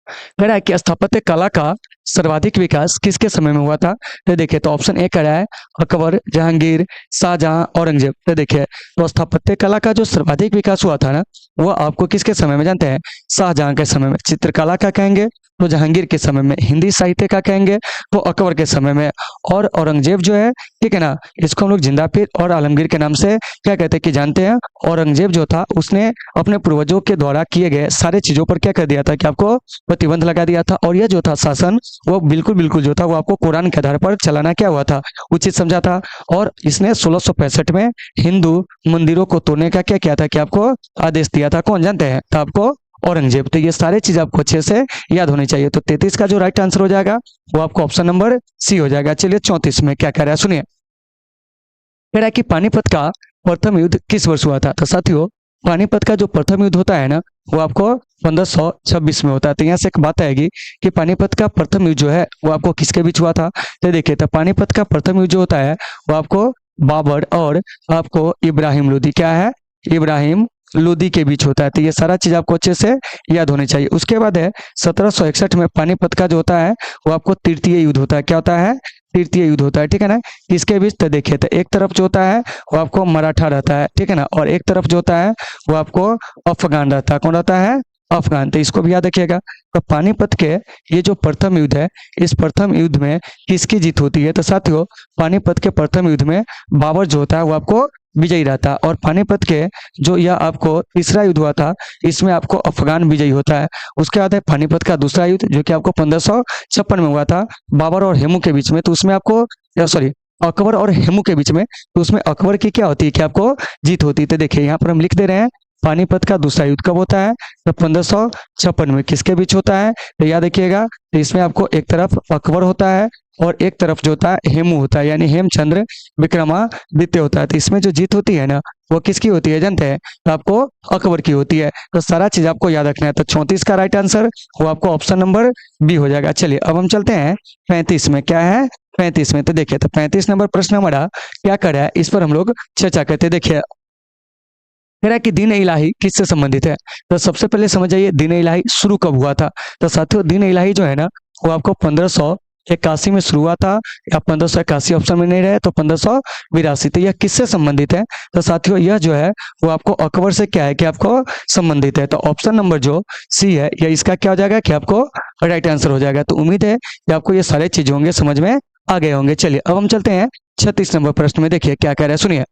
कह रहा है कि स्थापत्य कला का सर्वाधिक विकास किसके समय में हुआ था। तो देखिए तो ऑप्शन ए कह रहा है अकबर, जहांगीर, शाहजहां, औरंगजेब। तो देखिए तो स्थापत्य कला का जो सर्वाधिक विकास हुआ था ना वो आपको किसके समय में जानते हैं, शाहजहां के समय में। चित्रकला का कहेंगे तो जहांगीर के समय में, हिंदी साहित्य का कहेंगे तो अकबर के समय में, और औरंगजेब जो है ठीक है ना इसको हम लोग जिंदा पीर और आलमगीर के नाम से क्या कहते हैं कि जानते हैं। औरंगजेब जो था उसने अपने पूर्वजों के द्वारा किए गए सारे चीजों पर क्या कर दिया था कि आपको प्रतिबंध लगा दिया था। और यह जो था शासन वो बिल्कुल बिल्कुल जो था वो आपको कुरान के आधार पर चलाना क्या हुआ था, उचित समझा था। और इसने 1665 में हिंदू मंदिरों को तोड़ने का क्या किया था कि आपको आदेश दिया था। कौन जानते हैं, तो आपको औरंगजेब। तो ये सारे चीज आपको अच्छे से याद होनी चाहिए। तो 33 का जो राइट आंसर हो जाएगा वो आपको ऑप्शन नंबर सी हो जाएगा। चलिए 34 में क्या कह रहा है सुनिए। कह रहा है कि पानीपत का प्रथम युद्ध किस वर्ष हुआ था। तो साथियों पानीपत का जो प्रथम युद्ध होता है ना वो आपको 1526 में होता है। तो यहाँ से एक बात आएगी कि पानीपत का प्रथम युद्ध जो है वो आपको किसके बीच हुआ था। तो देखिए तो पानीपत का प्रथम युद्ध जो होता है वो आपको बाबर और आपको इब्राहिम लोदी, क्या है, इब्राहिम लोदी के बीच होता है। तो ये सारा चीज आपको अच्छे से याद होनी चाहिए। उसके बाद है 1761 में पानीपत का जो होता है वो आपको तृतीय युद्ध होता है। क्या होता है, तृतीय युद्ध होता है, ठीक है ना। इसके बीच तो देखिए तो एक तरफ जो होता है वो आपको मराठा रहता है, ठीक है ना, और एक तरफ जो होता है वो आपको अफगान रहता है। कौन रहता है, अफगान। तो इसको भी याद रखिएगा। तो पानीपत के ये जो प्रथम युद्ध है इस प्रथम युद्ध में किसकी जीत होती है। तो साथियों पानीपत के प्रथम युद्ध में बाबर जो होता है वो आपको विजयी रहता है। और पानीपत के जो यह आपको तीसरा युद्ध हुआ था इसमें आपको अफगान विजयी होता है। उसके बाद है पानीपत का दूसरा युद्ध जो कि आपको 1556 में हुआ था बाबर और हेमू के बीच में। तो उसमें आपको सॉरी अकबर और हेमू के बीच में, तो उसमें अकबर की क्या होती है कि आपको जीत होती है। तो देखिए यहाँ पर हम लिख दे रहे हैं पानीपत का दूसरा युद्ध कब होता है, तो 1556 में। किसके बीच होता है, तो याद रखिएगा। तो इसमें आपको एक तरफ अकबर होता है और एक तरफ जो होता है हेमू होता है, यानी हेमचंद्र विक्रमादित्य होता है। तो इसमें जो जीत होती है ना वो किसकी होती है जानते हैं, तो आपको अकबर की होती है। तो सारा चीज आपको याद रखना है। तो 34 का राइट आंसर वो आपको ऑप्शन नंबर बी हो जाएगा। चलिए अब हम चलते हैं 35 में। क्या है, 35 में। तो देखिए तो 35 नंबर प्रश्न हमारा क्या कर रहा है इस पर हम लोग चर्चा करते हैं। देखिए कह रहा है कि दीन इलाही किससे संबंधित है। तो सबसे पहले समझ जाइए दीन इलाही शुरू कब हुआ था। तो साथियों दीन इलाही जो है ना वो आपको 1581 में शुरू हुआ था, या 1581 ऑप्शन में नहीं रहे तो 1582। तो यह किससे संबंधित है, तो साथियों यह जो है वो आपको अकबर से क्या है कि आपको संबंधित है। तो ऑप्शन नंबर जो सी है यह इसका क्या हो जाएगा कि आपको राइट आंसर हो जाएगा। तो उम्मीद है कि आपको ये सारे चीज होंगे समझ में आ गए होंगे। चलिए अब हम चलते हैं 36 नंबर प्रश्न में। देखिए क्या कह रहा है सुनिए।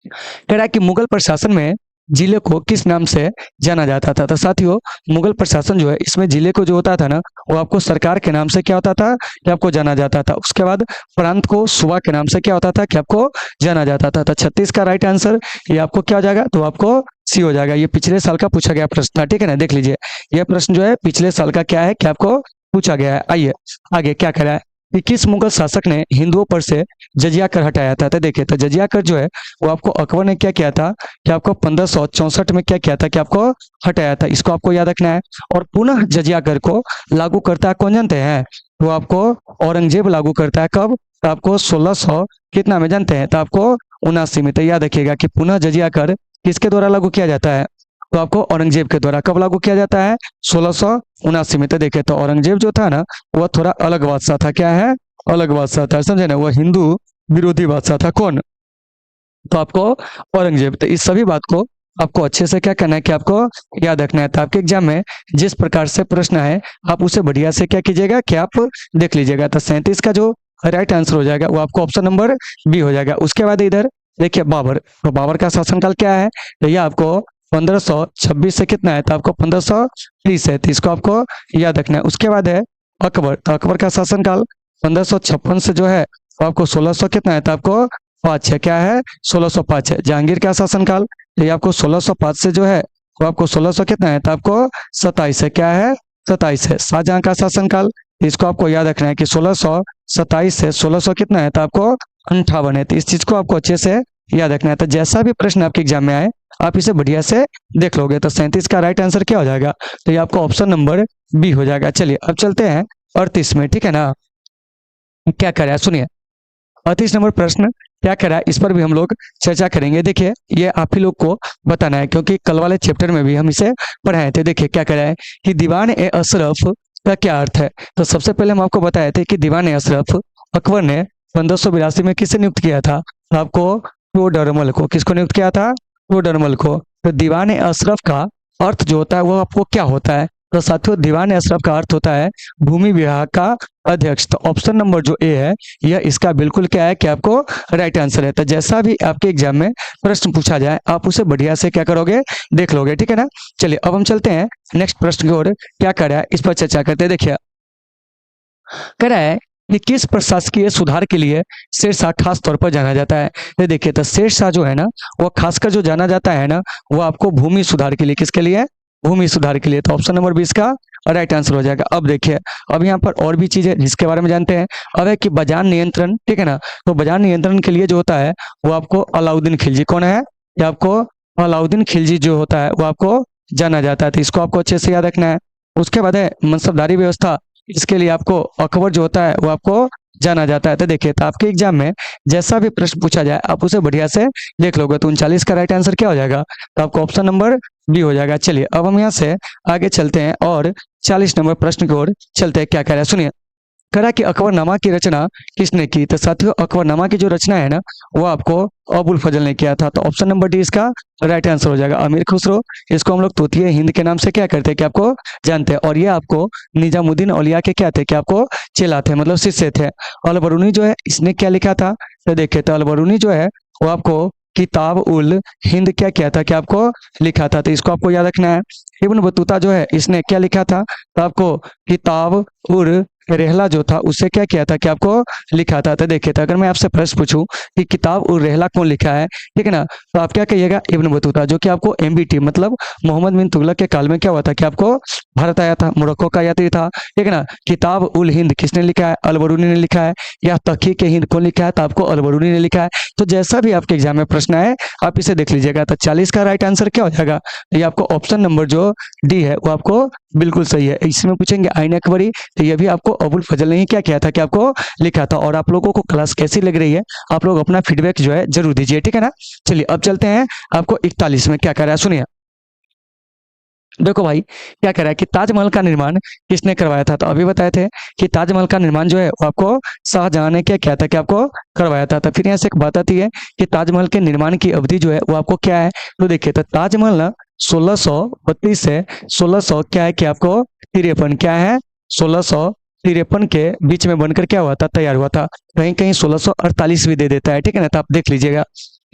कह रहा है कि मुगल प्रशासन में जिले को किस नाम से जाना जाता था। तो साथियों मुगल प्रशासन जो है इसमें जिले को जो होता था ना वो आपको सरकार के नाम से क्या होता था कि आपको जाना जाता था। उसके बाद प्रांत को सूबा के नाम से क्या होता था कि आपको जाना जाता था। तो 36 का राइट आंसर ये आपको क्या हो जाएगा, तो आपको सी हो जाएगा। ये पिछले साल का पूछा गया प्रश्न था, ठीक है ना। देख लीजिए यह प्रश्न जो है पिछले साल का क्या है कि आपको पूछा गया है। आइए आगे क्या कह रहा है कि किस मुगल शासक ने हिंदुओं पर से जजिया कर हटाया था। तो देखिए तो जजिया कर जो है वो आपको अकबर ने क्या किया था कि आपको 1564 में क्या किया था कि आपको हटाया था। इसको आपको याद रखना है। और पुनः जजिया कर को लागू करता है कौन जानते हैं, तो आपको औरंगजेब लागू करता है। कब, तो आपको 1600 कितना में जानते हैं, तो आपको 1979 में। तो याद रखिएगा कि पुनः जजिया कर किसके द्वारा लागू किया जाता है? तो आपको औरंगजेब के द्वारा। कब लागू किया जाता है? 1679 में। तो देखिए, तो औरंगजेब जो था ना, वह थोड़ा अलग बादशाह था। क्या है? अलग बादशाह था, समझे ना? वह हिंदू विरोधी बादशाह था। कौन? तो आपको औरंगजेब। तो इस सभी बात को आपको अच्छे से क्या करना है कि आपको याद रखना है। तो आपके एग्जाम में जिस प्रकार से प्रश्न है, आप उसे बढ़िया से क्या कीजिएगा कि आप देख लीजिएगा। तो 37 का जो राइट आंसर हो जाएगा वो आपको ऑप्शन नंबर बी हो जाएगा। उसके बाद इधर देखिए बाबर। तो बाबर का शासनकाल क्या है? तो ये आपको 1526 से कितना है? तो आपको 1530 है। तो इसको आपको याद रखना है। उसके बाद है अकबर। तो अकबर का शासनकाल 1556 से जो है वो आपको 1600 कितना है? तो आपको 5 है। क्या है? 1605 है। जहांगीर का शासनकाल, ये आपको 1605 से जो है वो आपको 1600 कितना है? तो आपको 27 है। क्या है? 27 है। शाहजहां का शासनकाल, इसको आपको याद रखना है कि 1627 से 1600 कितना है? तो आपको 58 है। तो इस चीज को आपको अच्छे से याद रखना है। तो जैसा भी प्रश्न आपके एग्जाम में आए, आप इसे बढ़िया से देख लोगे। तो 37 का राइट आंसर क्या हो जाएगा? तो ये आपको ऑप्शन नंबर बी हो जाएगा। चलिए अब चलते हैं 38 में, ठीक है ना? क्या करें, सुनिए। 38 नंबर प्रश्न क्या करा है, इस पर भी हम लोग चर्चा करेंगे। देखिए, ये आप ही लोग को बताना है, क्योंकि कल वाले चैप्टर में भी हम इसे पढ़ाए थे। देखिए क्या करा है कि दीवान ए अशरफ का क्या अर्थ है। तो सबसे पहले हम आपको बताए थे कि दीवान ए अशरफ अकबर ने 1582 में किसे नियुक्त किया था? तो आपको टोडरमल को। किसको नियुक्त किया था? टोडरमल को। तो दीवान ए अशरफ का अर्थ जो होता है वो आपको क्या होता है? तो साथियों, दीवान ए अशरफ का अर्थ होता है भूमि विभाग का अध्यक्ष। तो ऑप्शन नंबर जो ए है, यह इसका बिल्कुल क्या है कि आपको राइट आंसर है। तो जैसा भी आपके एग्जाम में प्रश्न पूछा जाए, आप उसे बढ़िया से क्या करोगे? देख लोगे, ठीक है ना? चलिए अब हम चलते हैं नेक्स्ट प्रश्न की ओर। क्या कर रहा है इस पर चर्चा करते हैं। देखिए कह रहा है कि किस प्रशासकीय सुधार के लिए शेरशाह खास तौर पर जाना जाता है। ये देखिए, तो शेरशाह जो है ना, वो खासकर जो जाना जाता है ना, वो आपको भूमि सुधार के लिए। किसके लिए? भूमि सुधार के लिए। तो ऑप्शन नंबर 20 का राइट आंसर हो जाएगा। अब देखिए, अब यहाँ पर और भी चीजें जिसके बारे में जानते हैं। अब है कि बाजार नियंत्रण, ठीक है ना? तो बाजार नियंत्रण के लिए जो होता है वो आपको अलाउद्दीन खिलजी। कौन है? ये आपको अलाउद्दीन खिलजी जो होता है वो आपको जाना जाता है। तो इसको आपको अच्छे से याद रखना है। उसके बाद है मनसबदारी व्यवस्था। इसके लिए आपको अकबर जो होता है वो आपको जाना जाता है। तो देखिए, तो आपके एग्जाम में जैसा भी प्रश्न पूछा जाए, आप उसे बढ़िया से देख लोगे। तो 39 का राइट आंसर क्या हो जाएगा? तो आपको ऑप्शन नंबर बी हो जाएगा। चलिए अब हम यहाँ से आगे चलते हैं और 40 नंबर प्रश्न की ओर चलते हैं। क्या कह रहा है, सुनिए। करा कि अकबरनामा की रचना किसने की? तो साथियों, अकबरनामा की जो रचना है ना, वो आपको अबुल फजल ने किया था। तो ऑप्शन नंबर डी इसका राइट आंसर हो जाएगा। अमीर खुसरो, इसको हम लोग तोतिए हिंद के नाम से क्या करते हैं कि आपको जानते हैं। और ये आपको निजामुद्दीन औलिया के क्या थे कि आपको चेला थे, मतलब शिष्य थे। अल बरूनी जो है, इसने क्या लिखा था? तो देखिए, तो अल बरूनी जो है वो आपको किताब उल हिंद क्या किया था कि आपको लिखा था। तो इसको आपको याद रखना है। इब्न बतूता जो है, इसने क्या लिखा था? तो आपको किताब उर रेहला जो था उससे क्या किया था कि आपको लिखा था। तो देखिए, तो अगर मैं आपसे प्रश्न पूछूं कि किताब उर रेहला कौन लिखा है, ठीक है ना? तो आप क्या कहिएगा? इब्न बतूता, जो कि आपको एमबीटी मतलब मोहम्मद बिन तुगलक के काल में क्या हुआ था कि आपको भारत आया था, मोरक्को का यात्री था, ठीक है ना? किताब उल हिंद किसने लिखा है? अल बरूनी ने लिखा है। या तहकीक हिंद कौन लिखा है? तो आपको अल बरूनी ने लिखा है। तो जैसा भी आपके एग्जाम में प्रश्न आए, आप इसे देख लीजिएगा। तो 40 का राइट आंसर क्या हो जाएगा? ये आपको ऑप्शन नंबर जो डी है वो आपको बिल्कुल सही है। इसमें पूछेंगे आईन अकबरी, तो ये भी आपको अबुल फजल ने ही क्या किया था कि आपको लिखा था। और आप लोगों को क्लास कैसी लग रही है, आप लोग अपना फीडबैक जो है जरूर दीजिए, ठीक है ना? चलिए अब चलते हैं आपको 41 में। क्या कर रहा है, सुनिए। देखो भाई, क्या कह रहा है कि ताजमहल का निर्माण किसने करवाया था? तो अभी बताए थे कि ताजमहल का निर्माण जो है वो आपको शाहजहां ने क्या किया था कि आपको करवाया था। तो फिर यहाँ से एक बात आती है कि ताजमहल के निर्माण की अवधि जो है वो आपको क्या है? तो देखिए, तो ताजमहल ना 1632 से 1600 क्या है कि आपको 53 क्या है 1653 के बीच में बनकर क्या हुआ था? तैयार हुआ था। कहीं कहीं 1648 भी दे देता है, ठीक है ना? तो आप देख लीजिएगा।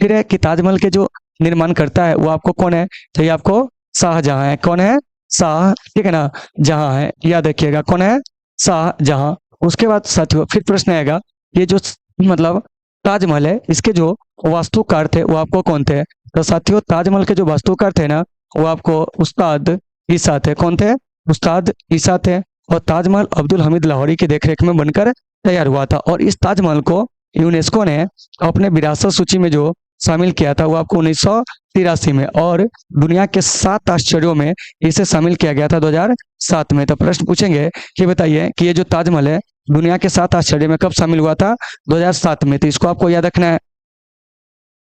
फिर है कि ताजमहल के जो निर्माण करता है वो आपको कौन है? तो ये आपको शाहजहां है। कौन है? शाह, ठीक है ना? जहां है, याद रखिएगा कौन है? शाहजहां। उसके बाद साथियों फिर प्रश्न आएगा, ये जो मतलब ताजमहल है, इसके जो वास्तुकार थे वो आपको कौन थे? तो साथियों, ताजमहल के जो वास्तुकार थे ना, वो आपको उस्ताद ईसा थे। कौन थे? उस्ताद ईसा थे। और ताजमहल अब्दुल हमीद लाहौरी की देखरेख में बनकर तैयार हुआ था। और इस ताजमहल को यूनेस्को ने अपने विरासत सूची में जो शामिल किया था वो आपको 1983 में। और दुनिया के 7 आश्चर्यों में इसे शामिल किया गया था 2007 में। तो प्रश्न पूछेंगे कि बताइए कि ये जो ताजमहल है दुनिया के 7 आश्चर्य में कब शामिल हुआ था? 2007 में। तो इसको आपको याद रखना है।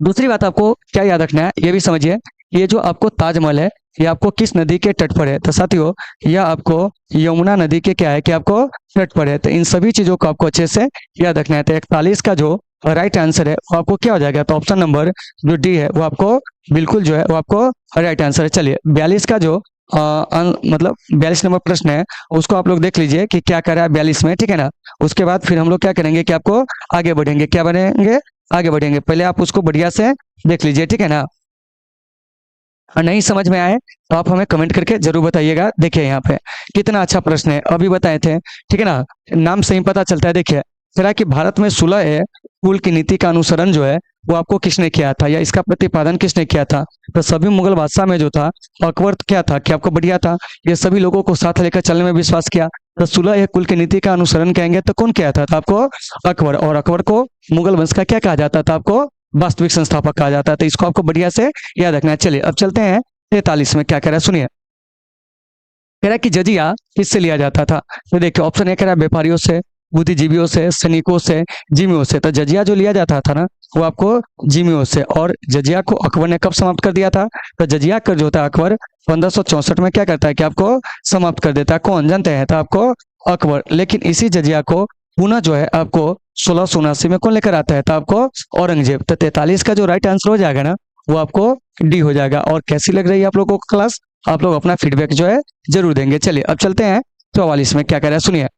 दूसरी बात आपको क्या याद रखना है, ये भी समझिए, ये जो आपको ताजमहल है ये आपको किस नदी के तट पर है? तो साथियों यह आपको यमुना नदी के क्या है कि आपको तट पर है। तो इन सभी चीजों को आपको अच्छे से याद रखना है। तो 41 का जो राइट आंसर है वो आपको क्या हो जाएगा? तो ऑप्शन नंबर जो डी है वो आपको बिल्कुल जो है वो आपको राइट आंसर है। चलिए 42 का जो मतलब 42 नंबर प्रश्न है उसको आप लोग देख लीजिए कि क्या कर रहा है 42 में, ठीक है ना। उसके बाद फिर हम लोग क्या करेंगे कि आपको आगे बढ़ेंगे, क्या बढ़ेंगे? आगे बढ़ेंगे। पहले आप उसको बढ़िया से देख लीजिए, ठीक है ना। और नहीं समझ में आए तो आप हमें कमेंट करके जरूर बताइएगा। देखिए यहाँ पे कितना अच्छा प्रश्न है, अभी बताए थे, ठीक है ना। नाम से ही पता चलता है। देखिए कह रहा है कि भारत में सुलह है कुल की नीति का अनुसरण जो है वो आपको किसने किया था या इसका प्रतिपादन किसने किया था? तो सभी मुगल बादशाह में जो था अकबर क्या था कि आपको बढ़िया था, ये सभी लोगों को साथ लेकर चलने में विश्वास किया। तो सुलह है कुल की नीति का अनुसरण कहेंगे तो कौन किया था? तो आपको अकबर, और अकबर को मुगल वंश का क्या कहा जाता था? आपको वास्तविक संस्थापक कहा जाता है। तो इसको आपको बढ़िया से याद रखना है। चलिए अब चलते हैं 43 में, क्या कह रहा है सुनिए। कह रहा है कि जजिया किससे लिया जाता था? तो देखिए ऑप्शन ए कह रहा है व्यापारियों से, बुद्धिजीवियों से, सैनिकों से, जिम्मियों से। तो जजिया जो लिया जाता था ना वो आपको जिम्मियों से, और जजिया को अकबर ने कब समाप्त कर दिया था? तो जजिया कर जो था अकबर 1564 में क्या करता है कि आपको समाप्त कर देता है। कौन जानते हैं? तो आपको अकबर। लेकिन इसी जजिया को पुनः जो है आपको 1679 में कौन लेकर आता है? तो आपको औरंगजेब। तो 43 का जो राइट आंसर हो जाएगा ना वो आपको डी हो जाएगा। और कैसी लग रही है आप लोगों को क्लास? आप लोग अपना फीडबैक जो है जरूर देंगे। चलिए अब चलते हैं 44 में, क्या कह रहा है सुनिए।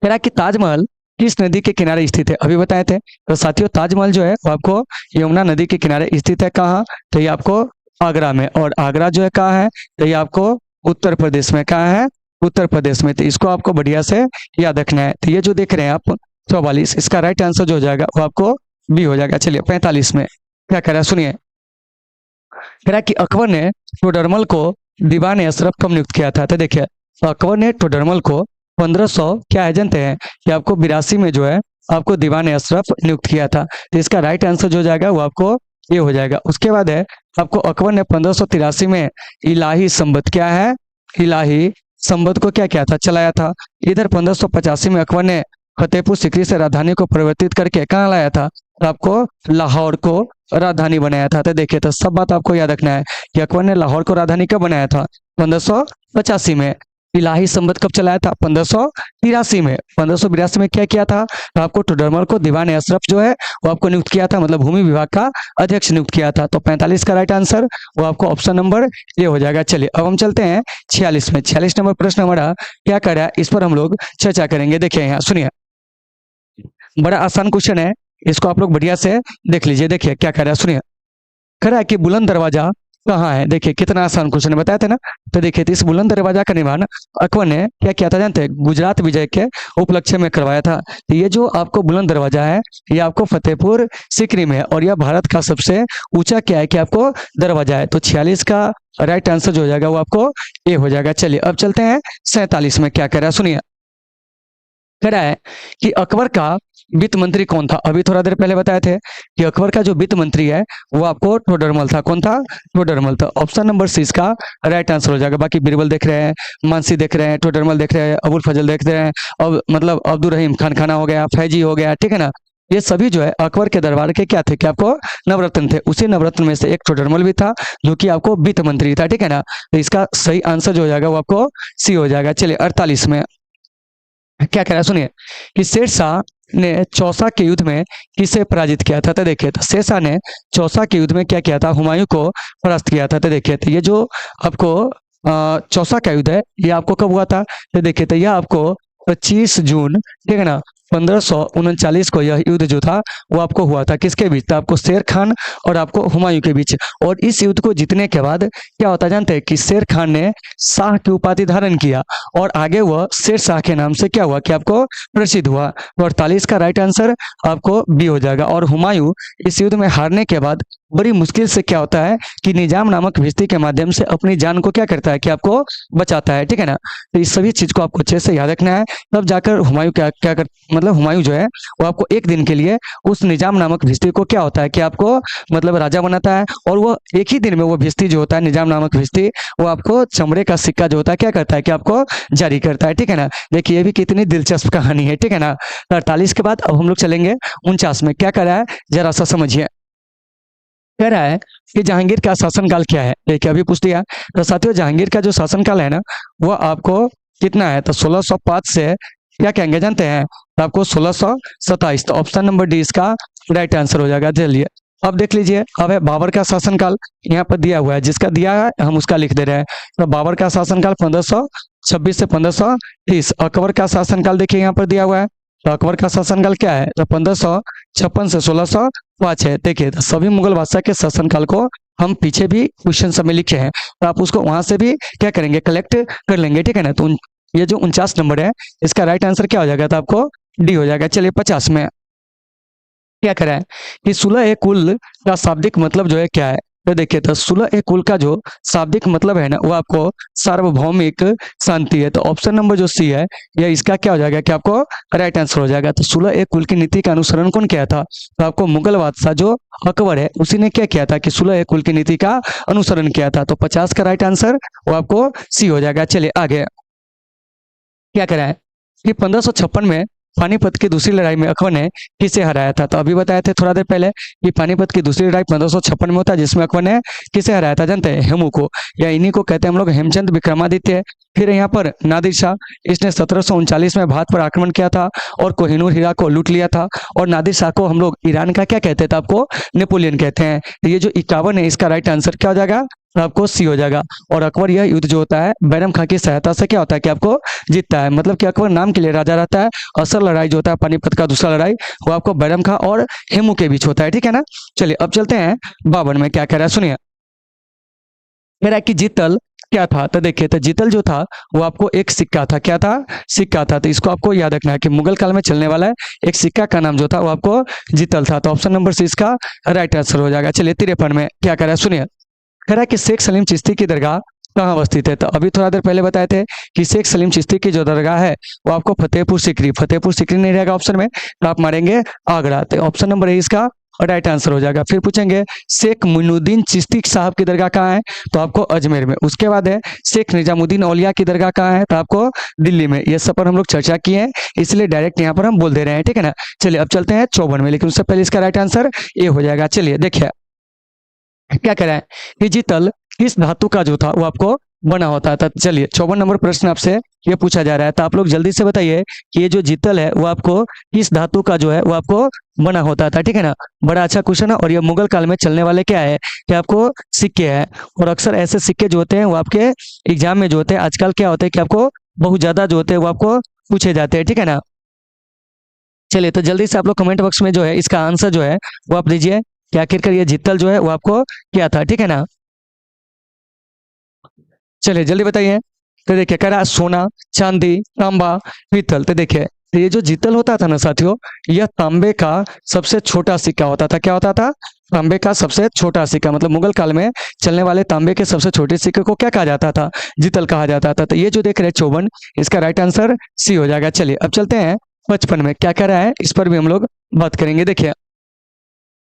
कह रहा है कि ताजमहल किस नदी के किनारे स्थित है? अभी बताए थे। तो साथियों ताजमहल जो है वो आपको यमुना नदी के किनारे स्थित है। कहाँ? तो ये आपको आगरा में, और आगरा जो है कहाँ है? तो ये आपको उत्तर प्रदेश में। कहाँ है? उत्तर प्रदेश में। तो इसको आपको बढ़िया से याद रखना है। तो ये जो देख रहे हैं आप 44, इसका राइट आंसर जो हो जाएगा वो आपको बी हो जाएगा। चलिए 45 में क्या कह रहा है सुनिए। कह रहा है कि अकबर ने टोडरमल को दीवान अशरफ कब नियुक्त किया था? तो देखिए अकबर ने टोडरमल को 1500 क्या है जानते हैं कि आपको 82 में जो है आपको दीवान अशरफ नियुक्त किया था। तो इसका राइट आंसर जो हो जाएगा वो आपको ये हो जाएगा। उसके बाद है आपको अकबर ने 1583 में इलाही संबत, क्या है? इलाही संबत को क्या किया था? चलाया था। इधर 1585 में अकबर ने फतेहपुर सीकरी से राजधानी को परिवर्तित करके कहाँ लाया था? तो आपको लाहौर को राजधानी बनाया था। तो देखिए तो सब बात आपको याद रखना है कि अकबर ने लाहौर को राजधानी कब बनाया था? 1585 में। इलाही संबत कब चलाया था? 1583 में। 1582 में क्या किया था? तो आपको टोडरमल को दीवान अशरफ जो है वो आपको नियुक्त किया था, मतलब भूमि विभाग का अध्यक्ष नियुक्त किया था। तो 45 का राइट आंसर वो आपको ऑप्शन नंबर ये हो जाएगा। चलिए अब हम चलते हैं 46 में। 46 नंबर प्रश्न हमारा क्या कर रहा है इस पर हम लोग चर्चा करेंगे। देखिए यहाँ सुनिए, बड़ा आसान क्वेश्चन है, इसको आप लोग बढ़िया से देख लीजिए। देखिए क्या कह रहा है सुनिए। कह रहा है कि बुलंद दरवाजा कहाँ है? देखिए कितना आसान क्वेश्चन है, बताया थे ना। तो देखिए तो इस बुलंद दरवाजा का निर्माण अकबर ने क्या किया था जानते हैं? गुजरात विजय के उपलक्ष्य में करवाया था। तो ये जो आपको बुलंद दरवाजा है ये आपको फतेहपुर सीकरी में है, और यह भारत का सबसे ऊंचा क्या है कि आपको दरवाजा है। तो 46 का राइट आंसर जो हो जाएगा वो आपको ए हो जाएगा। चलिए अब चलते हैं 47 में, क्या कह रहा है सुनिए। कह रहा है कि अकबर का वित्त मंत्री कौन था? अभी थोड़ा देर पहले बताए थे कि अकबर का जो वित्त मंत्री है वो आपको टोडरमल था। कौन था? टोडरमल था। ऑप्शन नंबर सी इसका राइट आंसर हो जाएगा। बाकी बिरबल देख रहे हैं, मानसी देख रहे हैं, टोडरमल देख रहे हैं, अबुल फजल देख रहे हैं, अब मतलब अब्दुल रहीम खान खाना हो गया, फैजी हो गया, ठीक है ना। ये सभी जो है अकबर के दरबार के क्या थे कि आपको नवरत्न थे। उसी नवरत्न में से एक टोडरमल भी था जो कि आपको वित्त मंत्री था, ठीक है ना। तो इसका सही आंसर जो हो जाएगा वो आपको सी हो जाएगा। चलिए 48 में क्या कह रहा है सुनिए कि शेरशाह ने चौसा के युद्ध में किसे पराजित किया था? तो देखिए तो शेरशाह ने चौसा के युद्ध में क्या किया था? हुमायूं को परास्त किया था। तो देखिए तो ये जो आपको चौसा का युद्ध है ये आपको कब हुआ था? तो देखिए तो यह आपको 25 जून, ठीक है ना, 1539 को यह युद्ध जो था वो आपको हुआ था। किसके बीच? था आपको शेर खान और आपको हुमायूं के बीच। और इस युद्ध को जीतने के बाद क्या होता जानते हैं कि शेर खान ने शाह की उपाधि धारण किया और आगे वह शेर शाह के नाम से क्या हुआ कि आपको प्रसिद्ध हुआ। तो 48 का राइट आंसर आपको बी हो जाएगा। और हुमायूं इस युद्ध में हारने के बाद बड़ी मुश्किल से क्या होता है कि निजाम नामक भिश्ती के माध्यम से अपनी जान को क्या करता है कि आपको बचाता है, ठीक है ना। तो इस सभी चीज को आपको अच्छे से याद रखना है, तब जाकर हुमायूं क्या क्या कर मतलब हुमायूं जो है वो आपको एक दिन के लिए उस निजाम नामक भिश्ती को क्या होता है कि आपको मतलब राजा बनाता है, और वो एक ही दिन में वो भिश्ती जो होता है निजाम नामक भिश्ती वो आपको चमड़े का सिक्का जो होता है क्या करता है कि आपको जारी करता है, ठीक है ना। देखिए ये भी कितनी दिलचस्प कहानी है, ठीक है ना। 48 के बाद अब हम लोग चलेंगे 49 में। क्या करा है जरा सा समझिए। कह रहा है कि जहांगीर का शासनकाल क्या है, देखिए अभी पूछ दिया। तो साथियों जहांगीर का जो शासनकाल है ना वो आपको कितना है, तो 1605 से क्या कहेंगे जानते हैं, तो आपको 1627। तो ऑप्शन नंबर डी इसका राइट आंसर हो जाएगा। चलिए अब देख लीजिए, अब है बाबर का शासनकाल, यहाँ पर दिया हुआ है, जिसका दिया है हम उसका लिख दे रहे हैं। तो बाबर का शासनकाल 1526 से 1530। अकबर का शासनकाल देखिए यहाँ पर दिया हुआ है, तो अकबर का शासनकाल क्या है, तो 1556 से 1605 है। देखिए तो सभी मुगल बादशाह के शासनकाल को हम पीछे भी क्वेश्चन सब में लिखे हैं, तो आप उसको वहां से भी क्या करेंगे कलेक्ट कर लेंगे, ठीक है ना। तो ये जो 49 नंबर है इसका राइट आंसर क्या हो जाएगा, तो आपको डी हो जाएगा। चलिए 50 में क्या करा है कि सुलह ए कुल का शाब्दिक मतलब जो है क्या है, तो देखिए तो सुलह ए कुल का जो शाब्दिक मतलब है ना वो आपको सार्वभौमिक शांति है। तो ऑप्शन नंबर जो सी है यह इसका क्या हो जाएगा कि आपको राइट आंसर हो जाएगा। तो सुलह ए कुल की नीति का अनुसरण कौन किया था, तो आपको मुगल बादशाह जो अकबर है उसी ने क्या किया था कि सुलह ए कुल की नीति का अनुसरण किया था। तो 50 का राइट आंसर वो आपको सी हो जाएगा। चलिए आगे क्या करा है कि 1556 में पानीपत की दूसरी लड़ाई में अकबर ने किसे हराया था। तो अभी बताए थे थोड़ा देर पहले कि पानीपत की दूसरी लड़ाई 1556 में होता है, जिसमें अकबर ने किसे हराया था जानते हैं, हेमू को, या इन्हीं को कहते हैं हम लोग हेमचंद विक्रमादित्य। फिर यहाँ पर नादिर शाह, इसने 1739 में भारत पर आक्रमण किया था और कोहिनूर हीरा को लूट लिया था। और नादिर शाह को हम लोग ईरान का क्या कहते थे, आपको नेपोलियन कहते हैं। तो ये जो 51 है इसका राइट आंसर क्या हो जाएगा, तो आपको सी हो जाएगा। और अकबर यह युद्ध जो होता है बैरम खां की सहायता से क्या होता है कि आपको जीतता है, मतलब कि अकबर नाम के लिए राजा रहता है। असल लड़ाई जो होता है पानीपत का दूसरा लड़ाई वो आपको बैरम खां और हेमू के बीच होता है, ठीक है ना। चलिए अब चलते हैं 52 में। क्या कह रहा है सुनिए, कह रहा है कि जीतल क्या था। तो देखिए तो जीतल जो था वो आपको एक सिक्का था, क्या था, सिक्का था। तो इसको आपको याद रखना है कि मुगल काल में चलने वाला है एक सिक्का का नाम जो था वो आपको जीतल था। तो ऑप्शन नंबर सी इसका राइट आंसर हो जाएगा। चलिए 53 में क्या कह रहा है सुनिए, कह रहा है कि शेख सलीम चिश्ती की दरगाह कहाँ अवस्थित है। तो अभी थोड़ा देर पहले बताए थे कि शेख सलीम चिश्ती की जो दरगाह है वो आपको फतेहपुर सीकरी नहीं रहेगा ऑप्शन में, तो आप मारेंगे आगरा। तो ऑप्शन नंबर ए इसका राइट आंसर हो जाएगा। फिर पूछेंगे शेख मुइनुद्दीन चिश्ती साहब की दरगाह कहाँ है, तो आपको अजमेर में। उसके बाद है शेख निजामुद्दीन औलिया की दरगाह कहाँ है, तो आपको दिल्ली में। ये सब पर हम लोग चर्चा किए हैं इसलिए डायरेक्ट यहाँ पर हम बोल दे रहे हैं, ठीक है ना। चलिए अब चलते हैं 54 में, लेकिन उससे पहले इसका राइट आंसर ए हो जाएगा। चलिए देखिए क्या कह रहा है कि जीतल किस धातु का जो था वो आपको बना होता था। चलिए 54 नंबर प्रश्न आपसे ये पूछा जा रहा है, तो आप लोग जल्दी से बताइए कि ये जो जीतल है वो आपको किस धातु का जो है वो आपको बना होता था, ठीक है ना। बड़ा अच्छा क्वेश्चन है और ये मुगल काल में चलने वाले क्या है कि आपको सिक्के हैं, और अक्सर ऐसे सिक्के जो होते हैं वो आपके एग्जाम में जो होते हैं आजकल क्या होते हैं कि आपको बहुत ज्यादा जो होते हैं वो आपको पूछे जाते हैं, ठीक है ना। चलिए तो जल्दी से आप लोग कमेंट बॉक्स में जो है इसका आंसर जो है वो आप दीजिए कि आखिरकार ये जीतल जो है वो आपको क्या था, ठीक है ना। चलिए जल्दी बताइए। तो देखिए कह रहा है सोना, चांदी, तांबा, पीतल। तो देखिए तो ये जो जीतल होता था ना साथियों, यह तांबे का सबसे छोटा सिक्का होता था। क्या होता था, तांबे का सबसे छोटा सिक्का। मतलब मुगल काल में चलने वाले तांबे के सबसे छोटे सिक्के को क्या कहा जाता था, जीतल कहा जाता था। तो ये जो देख रहे हैं 54 इसका राइट आंसर सी हो जाएगा। चलिए अब चलते हैं 55 में। क्या कह रहा है इस पर भी हम लोग बात करेंगे। देखिए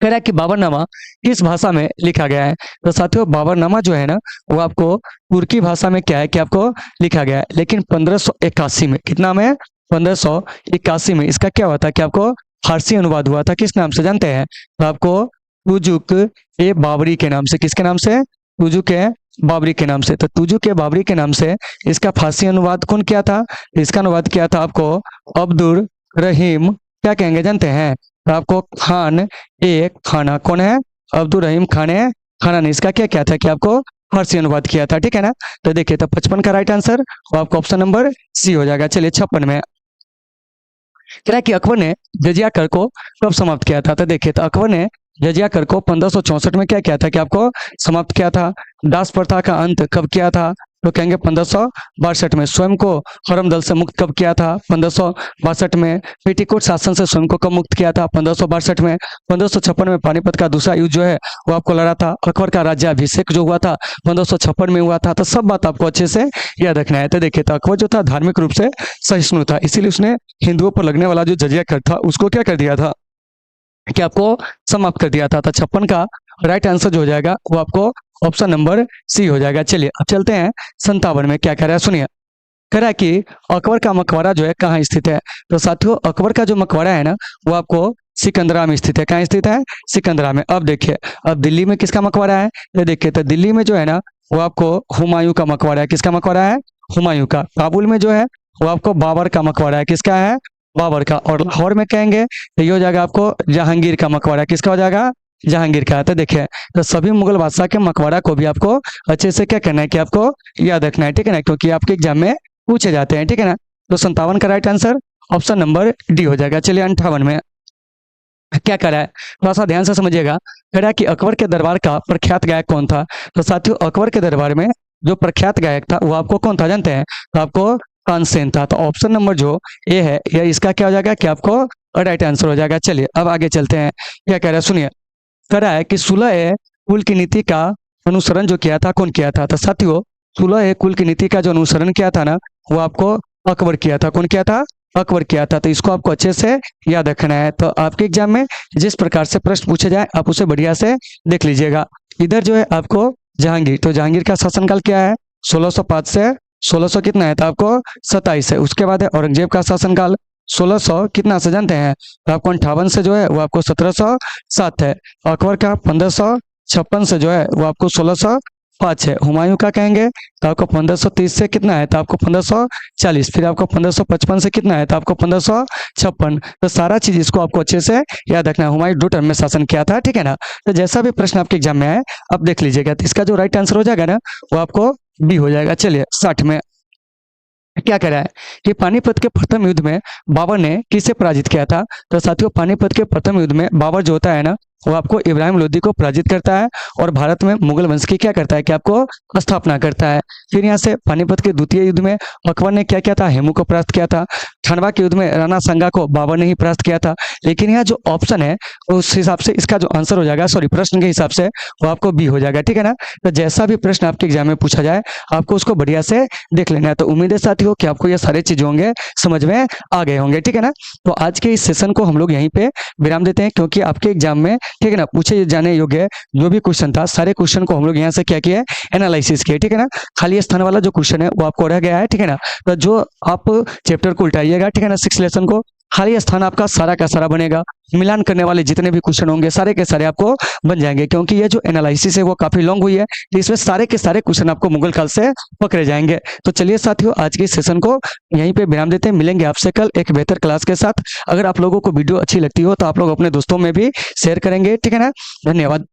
कह रहा है कि बाबरनामा किस भाषा में लिखा गया है। तो साथियों बाबरनामा जो है ना वो आपको तुर्की भाषा में क्या है कि आपको लिखा गया है, लेकिन 1581 में, कितना में, 1581 में इसका क्या हुआ था कि आपको फारसी अनुवाद हुआ था। किस नाम से जानते हैं, तो आपको तुजुक ए बाबरी के नाम से। किसके नाम से, तुजुक ए बाबरी के नाम से। तो तुजुक ए बाबरी के नाम से इसका फारसी अनुवाद कौन किया था, इसका अनुवाद किया था आपको अब्दुल रहीम, क्या कहेंगे जानते हैं, तो आपको खान ए खाना। कौन है, अब्दुल रहीम खाना ने इसका क्या किया था कि आपको फारसी अनुवाद किया था, ठीक है ना। तो देखिए तो 55 का राइट आंसर और आपको ऑप्शन नंबर सी हो जाएगा। चलिए 56 में कह रहा है कि अकबर ने जजिया कर को कब समाप्त किया था। तो देखिए तो अकबर ने जजिया कर को 1564 में क्या किया था कि आपको समाप्त किया था। दास प्रथा का अंत कब किया था, तो कहेंगे 1562 में। स्वयं को हरमदल से मुक्त कब किया था? 1562 में। पेटीकोट शासन से स्वयं को कब मुक्त किया था? 1562 में। 1556 में पानीपत का दूसरा युद्ध जो है वो आपको लड़ा था। अकबर का राज्याभिषेक जो हुआ था 1556 में हुआ था। तो सब बात आपको अच्छे से याद रखना है। तो देखिए, तो अकबर जो था धार्मिक रूप से सहिष्णु था, इसीलिए उसने हिंदुओं पर लगने वाला जो जजिया कर था उसको क्या कर दिया था कि आपको समाप्त कर दिया था। तो 56 का राइट आंसर जो हो जाएगा वो आपको ऑप्शन नंबर सी हो जाएगा। चलिए अब चलते हैं 57 में। क्या कह रहा है सुनिए। कह रहा है कि अकबर का मकबरा जो है कहाँ स्थित है? तो साथियों, अकबर का जो मकबरा है ना वो आपको सिकंदरा में स्थित है। कहाँ स्थित है? सिकंदरा में। अब देखिए, अब दिल्ली में किसका मकबरा है? ये देखिए, तो दिल्ली में जो है ना वो आपको हुमायूं का मकबरा है। किसका मकबरा है? हुमायूं का। काबुल में जो है वो आपको बाबर का मकबरा है। किसका है? बाबर का। और लाहौर में कहेंगे तो ये हो जाएगा आपको जहांगीर का मकबरा। किसका हो जाएगा? जहांगीर का। तो देखिए, तो सभी मुगल बादशाह के मकबरा को भी आपको अच्छे से क्या करना है कि आपको याद रखना है, ठीक है ना, क्योंकि आपके एग्जाम में पूछे जाते हैं, ठीक है ना। तो 57 का right answer option number D हो जाएगा। चलिए 58 में क्या करा है, थोड़ा सा ध्यान से समझिएगा। कह रहा है कि अकबर के दरबार का प्रख्यात गायक कौन था? तो साथियों, अकबर के दरबार में जो प्रख्यात गायक था वो आपको कौन था जानते हैं? तो आपको तानसेन था। तो ऑप्शन नंबर जो ए है यह इसका क्या हो जाएगा कि आपको राइट आंसर हो जाएगा। चलिए अब आगे चलते हैं। क्या कह रहा है सुनिए। कह रहा है कि सुलह कुल की नीति का अनुसरण जो किया था कौन किया था? तो साथियों, सुलह कुल की नीति का जो अनुसरण किया था ना वो आपको अकबर किया था। कौन किया था? अकबर किया था। तो इसको आपको अच्छे से याद रखना है। तो आपके एग्जाम में जिस प्रकार से प्रश्न पूछे जाए आप उसे बढ़िया से देख लीजिएगा। इधर जो है आपको जहांगीर, तो जहांगीर का शासनकाल क्या है? 1605 से 1600 कितना है? तो आपको 27 है। उसके बाद है औरंगजेब का शासनकाल 1600 कितना से जानते हैं? तो आपको 58 से जो है वो आपको 1707 है। अकबर का 1556 से जो है वो आपको 1605 है। हुमायूं का कहेंगे तो आपको 1530 से कितना है? तो आपको 1540। फिर आपको 1555 से कितना है? तो आपको 1556। तो सारा चीज इसको आपको अच्छे से याद रखना है। हुमायूं 2 टर्म में शासन किया था, ठीक है ना। तो जैसा भी प्रश्न आपके एग्जाम में आए आप देख लीजिएगा। तो इसका जो राइट आंसर हो जाएगा ना वो आपको बी हो जाएगा। चलिए 60 में क्या कह रहा है कि पानीपत के प्रथम युद्ध में बाबर ने किसे पराजित किया था? तो साथियों, पानीपत के प्रथम युद्ध में बाबर जो होता है ना वो आपको इब्राहिम लोदी को पराजित करता है और भारत में मुगल वंश की क्या करता है कि आपको स्थापना करता है। फिर यहाँ से पानीपत के द्वितीय युद्ध में अकबर ने क्या किया था? हेमू को परास्त किया था। खंडवा के युद्ध में राणा सांगा को बाबर ने ही परास्त किया था। लेकिन यहाँ जो ऑप्शन है उस हिसाब से इसका जो आंसर हो जाएगा, सॉरी प्रश्न के हिसाब से वो आपको बी हो जाएगा, ठीक है ना। तो जैसा भी प्रश्न आपके एग्जाम में पूछा जाए आपको उसको बढ़िया से देख लेना है। तो उम्मीद है साथियों कि आपको ये सारे चीज होंगे समझ में आ गए होंगे, ठीक है ना। तो आज के इस सेशन को हम लोग यहीं पे विराम देते हैं, क्योंकि आपके एग्जाम में ठीक है ना पूछे जाने योग्य जो भी क्वेश्चन था सारे क्वेश्चन को हम लोग यहाँ से क्या किया एनालिसिस किए, ठीक है ना। खाली स्थान वाला जो क्वेश्चन है वो आपको रह गया है, ठीक है ना। तो जो आप चैप्टर को उल्टाइएगा, ठीक है ना, 6 लेसन को, खाली स्थान आपका सारा का सारा बनेगा। मिलान करने वाले जितने भी क्वेश्चन होंगे सारे के सारे आपको बन जाएंगे, क्योंकि ये जो एनालिसिस है वो काफी लॉन्ग हुई है। तो इसमें सारे के सारे क्वेश्चन आपको मुगल काल से पकड़े जाएंगे। तो चलिए साथियों, आज के सेशन को यहीं पे विराम देते हैं। मिलेंगे आपसे कल एक बेहतर क्लास के साथ। अगर आप लोगों को वीडियो अच्छी लगती हो तो आप लोग अपने दोस्तों में भी शेयर करेंगे, ठीक है ना। धन्यवाद।